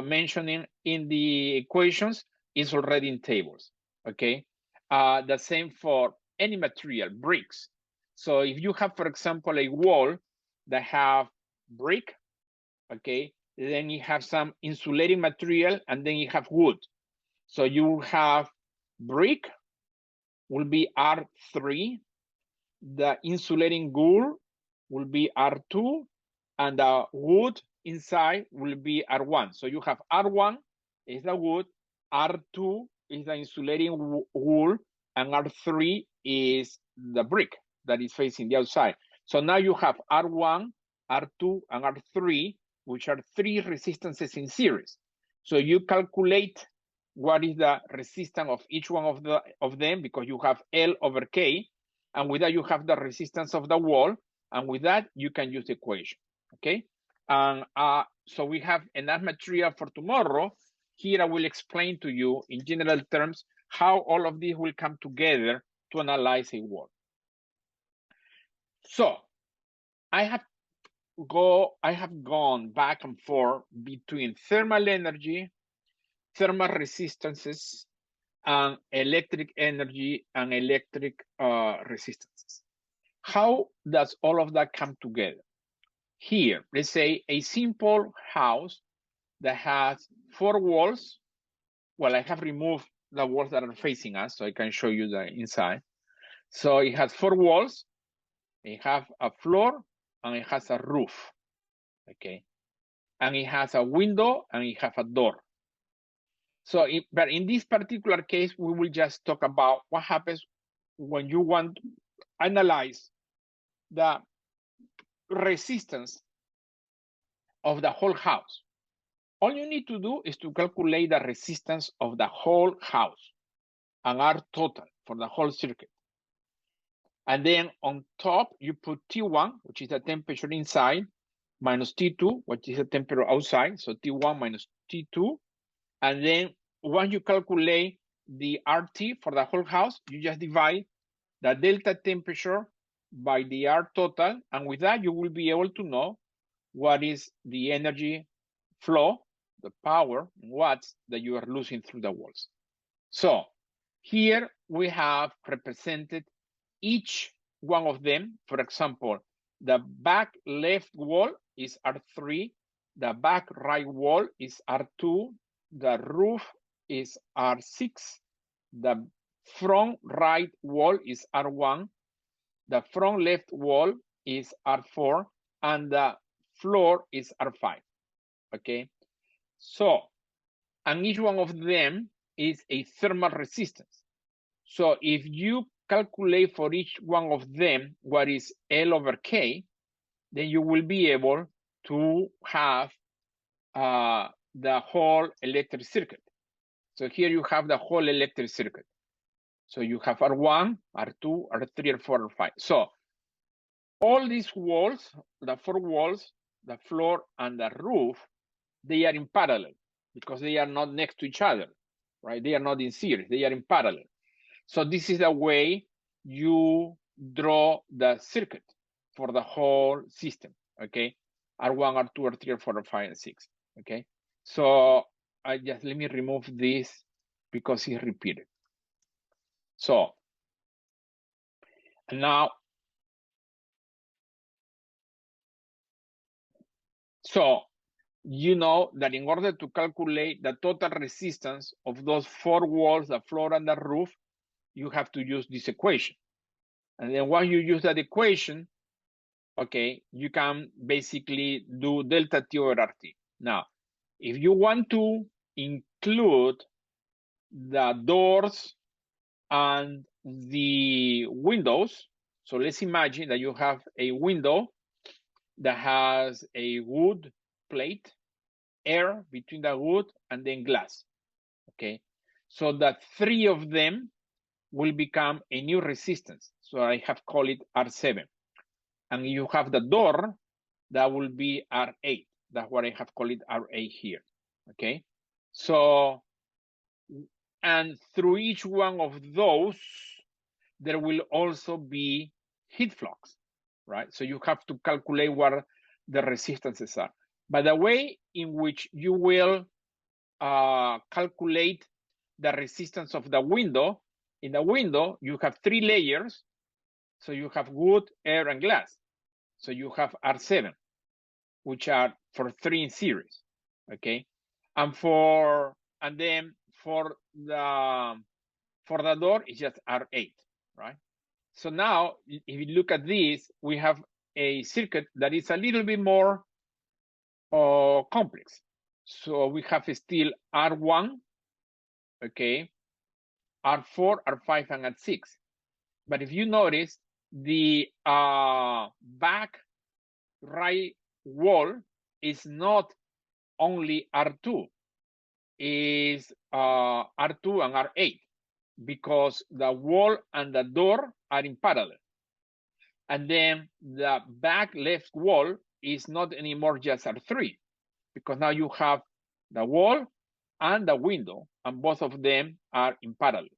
mentioning in the equations, is already in tables, okay? The same for any material, bricks. So if you have, for example, a wall that have brick, okay? Then you have some insulating material, and then you have wood. So you have brick will be R3, the insulating wool will be R2, and the wood inside will be R1. So you have R1 is the wood, R2 is the insulating wool, and R3 is the brick that is facing the outside. So now you have R1, R2, and R3, which are three resistances in series. So you calculate what is the resistance of each one of them, because you have L over K, and with that you have the resistance of the wall, and with that you can use the equation, okay? And so we have enough material for tomorrow. Here I will explain to you in general terms how all of these will come together to analyze a wall. So I have gone back and forth between thermal energy, thermal resistances, and electric energy and electric resistances. How does all of that come together? Here, let's say a simple house that has 4 walls. Well, I have removed the walls that are facing us, so I can show you the inside. So it has 4 walls, it has a floor, and it has a roof, okay? And it has a window, and it has a door. So, but in this particular case, we will just talk about what happens when you want to analyze the resistance of the whole house. All you need to do is to calculate the resistance of the whole house and R total for the whole circuit. And then on top, you put T1, which is the temperature inside, minus T2, which is the temperature outside. So T1 minus T2. And then once you calculate the RT for the whole house, you just divide the delta temperature by the R total. And with that, you will be able to know what is the energy flow, the power in watts that you are losing through the walls. So here we have represented each one of them. For example, the back left wall is R3, the back right wall is R2, the roof is R6, the front right wall is R1, the front left wall is R4, and the floor is R5, okay? So, and each one of them is a thermal resistance. So if you calculate for each one of them what is L over K, then you will be able to have the whole electric circuit. So here you have the whole electric circuit. So you have R1, R2, R3, R4, R5. So all these walls, the 4 walls, the floor, and the roof, they are in parallel because they are not next to each other, right? They are not in series, they are in parallel. So this is the way you draw the circuit for the whole system, okay? R1, R2, R3, R4, R5, and 6, okay? So let me remove this because it's repeated. So now, you know that in order to calculate the total resistance of those 4 walls, the floor, and the roof, you have to use this equation. And then once you use that equation, okay, you can basically do delta T over RT. Now, if you want to include the doors and the windows, so let's imagine that you have a window that has a wood plate, air between the wood, and then glass, okay? So that 3 of them will become a new resistance. So I have called it R7. And you have the door, that will be R8. That's what I have called it R8 here, okay? So, and through each one of those, there will also be heat flux, right? So you have to calculate what the resistances are. But the way in which you will calculate the resistance of the window, in the window, you have 3 layers. So you have wood, air, and glass. So you have R7, which are for 3 in series, okay? And then for the door, it's just R8, right? So now, if you look at this, we have a circuit that is a little bit more complex. So we have still R1, okay, R4, R5, and R6. But if you notice, the back right wall is not only R2, is R2 and R8, because the wall and the door are in parallel. And then the back left wall is not anymore just R3, because now you have the wall and the window, and both of them are in parallel.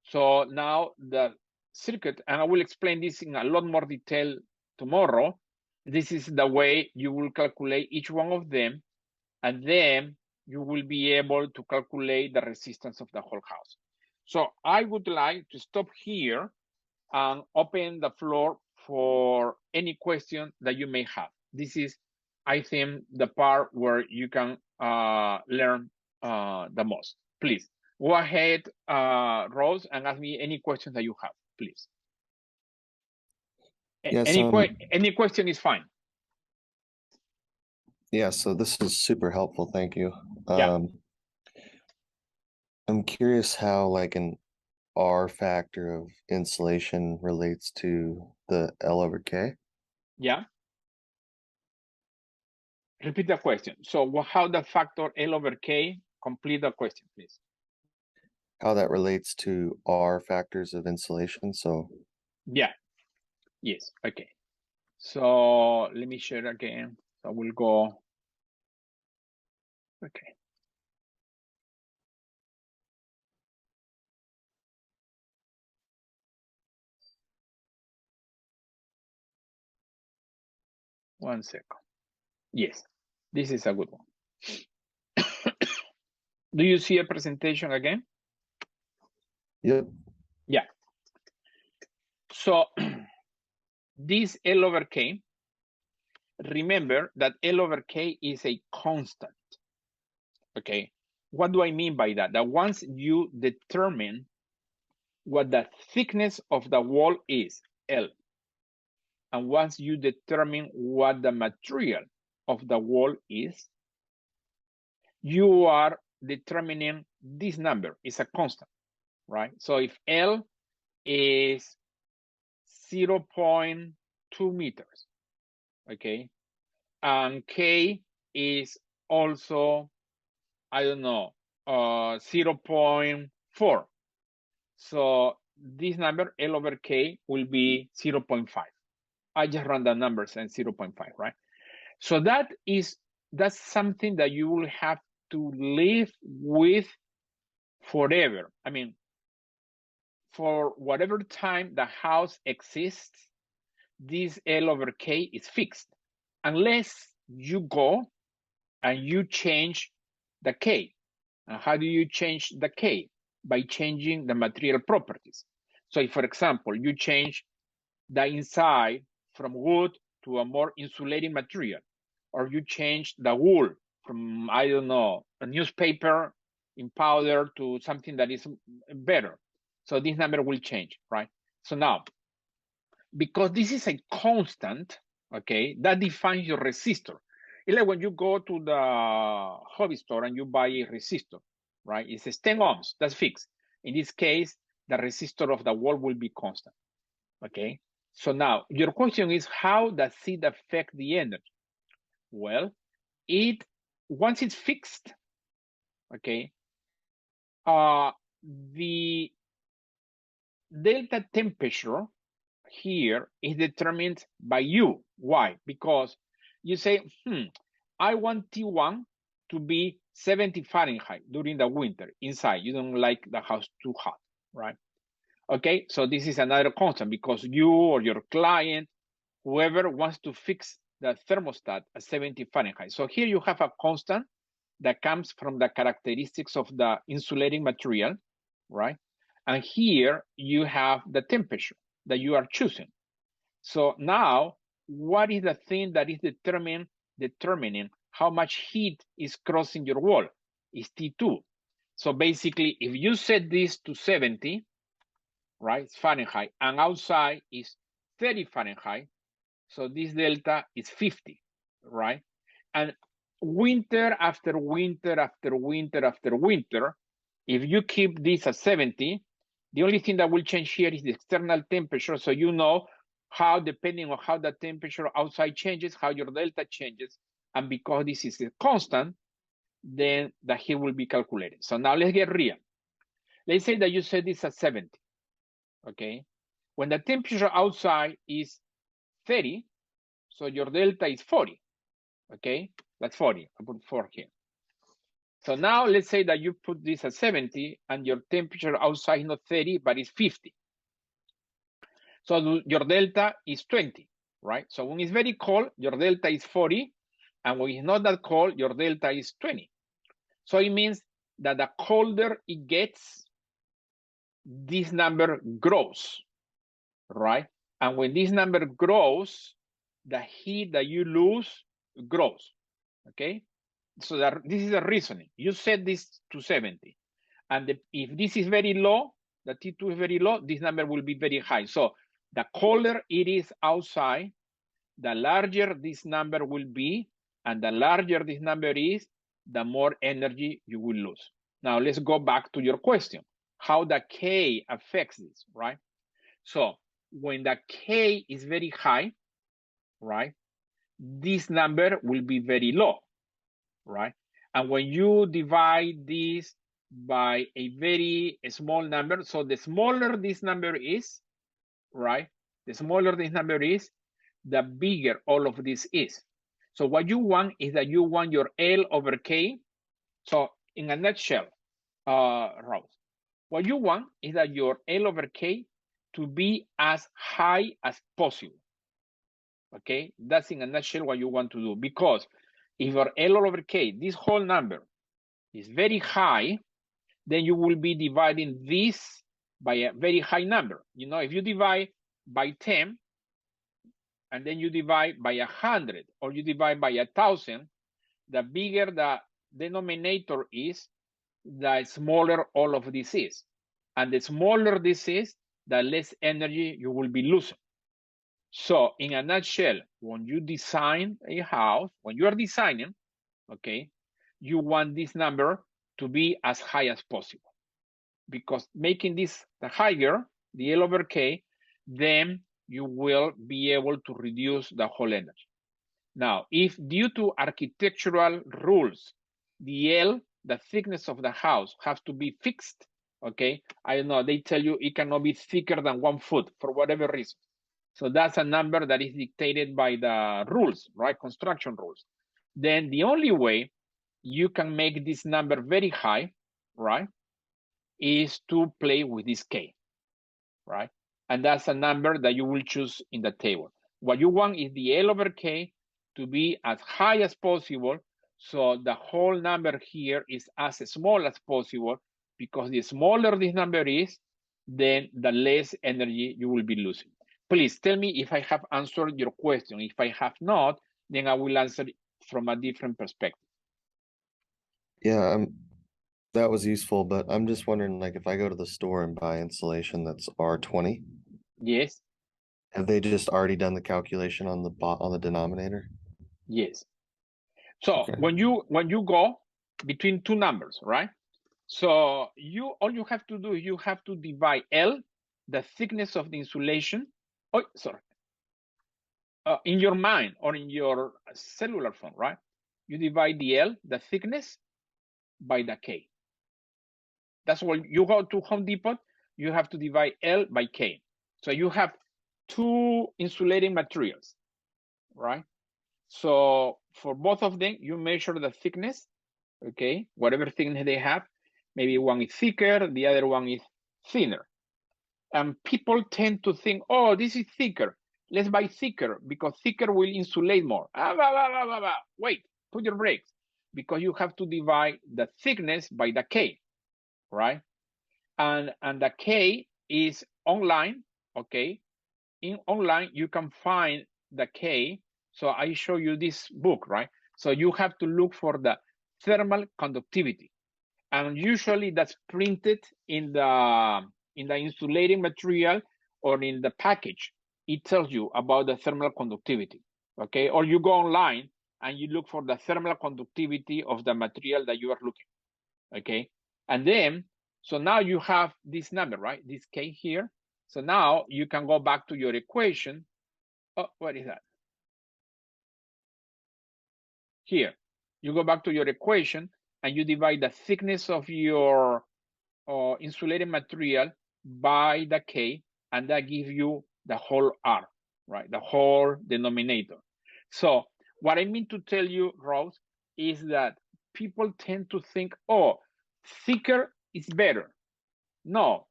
So now the circuit, and I will explain this in a lot more detail tomorrow, this is the way you will calculate each one of them, and then you will be able to calculate the resistance of the whole house. So I would like to stop here and open the floor for any question that you may have. This is, I think, the part where you can learn the most. Please go ahead, Rose, and ask me any questions that you have, please. Yes, any question is fine. Yeah, so this is super helpful. Thank you. Yeah. I'm curious how like an R factor of insulation relates to the L over K. Yeah. Repeat the question. So how the factor L over K, complete the question, please. How that relates to R factors of insulation. So yeah. Yes. Okay. So let me share again. So we'll go. Okay. One second. Yes, this is a good one. Do you see a presentation again? Yep. Yeah. So this L over K, remember that L over K is a constant. Okay. What do I mean by that? That once you determine what the thickness of the wall is, L, and once you determine what the material of the wall is, you are determining this number is a constant, right? So if L is 0.2 meters, okay, and K is also, I don't know, 0.4. So this number, L over K, will be 0.5. I just run the numbers and 0.5, right? So that's something that you will have to live with forever. I mean, for whatever time the house exists, this L over K is fixed, unless you go and you change the K. And how do you change the K? By changing the material properties. So if, for example, you change the inside from wood to a more insulating material, or you change the wool from, I don't know, a newspaper in powder to something that is better. So this number will change, right? So now, because this is a constant, okay, that defines your resistor. It's like when you go to the hobby store and you buy a resistor, right? It's 10 ohms, that's fixed. In this case, the resistor of the wall will be constant, okay? So now, your question is, how does it affect the energy? Well, once it's fixed, okay, the delta temperature here is determined by you. Why? Because you say, I want T1 to be 70 Fahrenheit during the winter inside. You don't like the house too hot, right? Okay, so this is another constant because you or your client, whoever wants to fix the thermostat at 70 Fahrenheit. So here you have a constant that comes from the characteristics of the insulating material, right? And here you have the temperature that you are choosing. So now, what is the thing that is determining how much heat is crossing your wall, is T2. So basically, if you set this to 70, right, Fahrenheit, and outside is 30 Fahrenheit, so this delta is 50, right? And winter after winter after winter after winter, if you keep this at 70, the only thing that will change here is the external temperature. So you know how, depending on how the temperature outside changes, how your delta changes. And because this is a constant, then the heat will be calculated. So now let's get real. Let's say that you set this at 70, okay? When the temperature outside is 30, so your delta is 40, okay? That's 40, I put 4 here. So now let's say that you put this at 70 and your temperature outside is not 30, but it's 50. So your delta is 20, right? So when it's very cold, your delta is 40. And when it's not that cold, your delta is 20. So it means that the colder it gets, this number grows, right? And when this number grows, the heat that you lose grows, okay? So that this is the reasoning. You set this to 70. And if this is very low, the T2 is very low, this number will be very high. So the colder it is outside, the larger this number will be, and the larger this number is, the more energy you will lose. Now let's go back to your question, how the K affects this, right? So when the K is very high, right, this number will be very low, right? And when you divide this by a very small number, so the smaller this number is, right, the smaller this number is, the bigger all of this is. So what you want is that you want your L over K. So in a nutshell, Rose, what you want is that your L over K to be as high as possible. Okay, that's in a nutshell what you want to do, because if your L over K, this whole number, is very high, then you will be dividing this by a very high number. You know, if you divide by 10, and then you divide by 100, or you divide by 1,000, the bigger the denominator is, the smaller all of this is. And the smaller this is, the less energy you will be losing. So in a nutshell, when you design a house, when you are designing, okay, you want this number to be as high as possible, because making this the higher, the L over K, then you will be able to reduce the whole energy. Now, if due to architectural rules, the L, the thickness of the house, has to be fixed, okay, I don't know, they tell you it cannot be thicker than 1 foot for whatever reason. So that's a number that is dictated by the rules, right? Construction rules. Then the only way you can make this number very high, right, is to play with this K, right? And that's a number that you will choose in the table. What you want is the L over K to be as high as possible, so the whole number here is as small as possible, because the smaller this number is, then the less energy you will be losing. Please tell me if I have answered your question. If I have not, then I will answer from a different perspective. Yeah, that was useful, but I'm just wondering, like, if I go to the store and buy insulation that's R20, Yes, have they just already done the calculation on the denominator? yes. So Okay. when you go between two numbers, right? So all you have to do is you have to divide L, the thickness of the insulation. Oh, sorry. In your mind or in your cellular phone, right? You divide the L, the thickness, by the K. That's what you go to Home Depot, you have to divide L by K. So you have two insulating materials, right? So for both of them, you measure the thickness, okay? Whatever thickness they have. Maybe one is thicker, the other one is thinner. And people tend to think, oh, this is thicker. Let's buy thicker because thicker will insulate more. Wait, put your brakes, because you have to divide the thickness by the K, right? And the K is online, okay? In online, you can find the K. So I show you this book, right? So you have to look for the thermal conductivity. And usually that's printed in the insulating material or in the package. It tells you about the thermal conductivity, okay? Or you go online and you look for the thermal conductivity of the material that you are looking, okay? And then, so now you have this number, right? This K here. So now you can go back to your equation. Oh, what is that? Here, you go back to your equation and you divide the thickness of your insulating material by the K, and that gives you the whole R, right? The whole denominator. So what I mean to tell you, Rose, is that people tend to think, oh, thicker is better. No,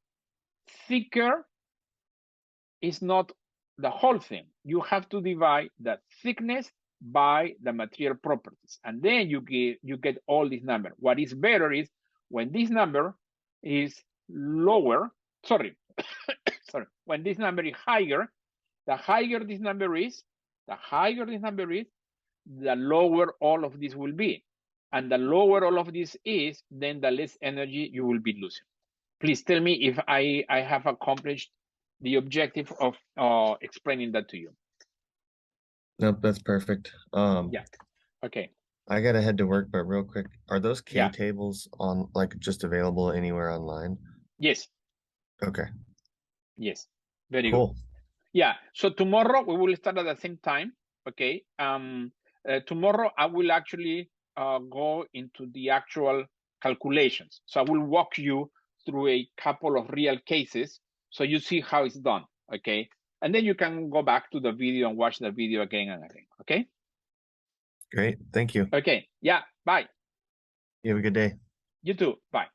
thicker is not the whole thing. You have to divide the thickness by the material properties, and then you get all these numbers. What is better is when this number is lower, sorry, when this number is higher, the higher this number is, the lower all of this will be. And the lower all of this is, then the less energy you will be losing. Please tell me if I have accomplished the objective of explaining that to you. Nope, that's perfect. Yeah. Okay. I gotta head to work, but real quick, are those K Yeah. tables on like just available anywhere online? Yes. Okay. Yes. Very Cool. good. Yeah. So tomorrow we will start at the same time. Okay. Tomorrow I will actually go into the actual calculations. So I will walk you through a couple of real cases so you see how it's done. Okay. And then you can go back to the video and watch the video again and again. Okay. Great. Thank you. Okay. Yeah. Bye. You have a good day. You too. Bye.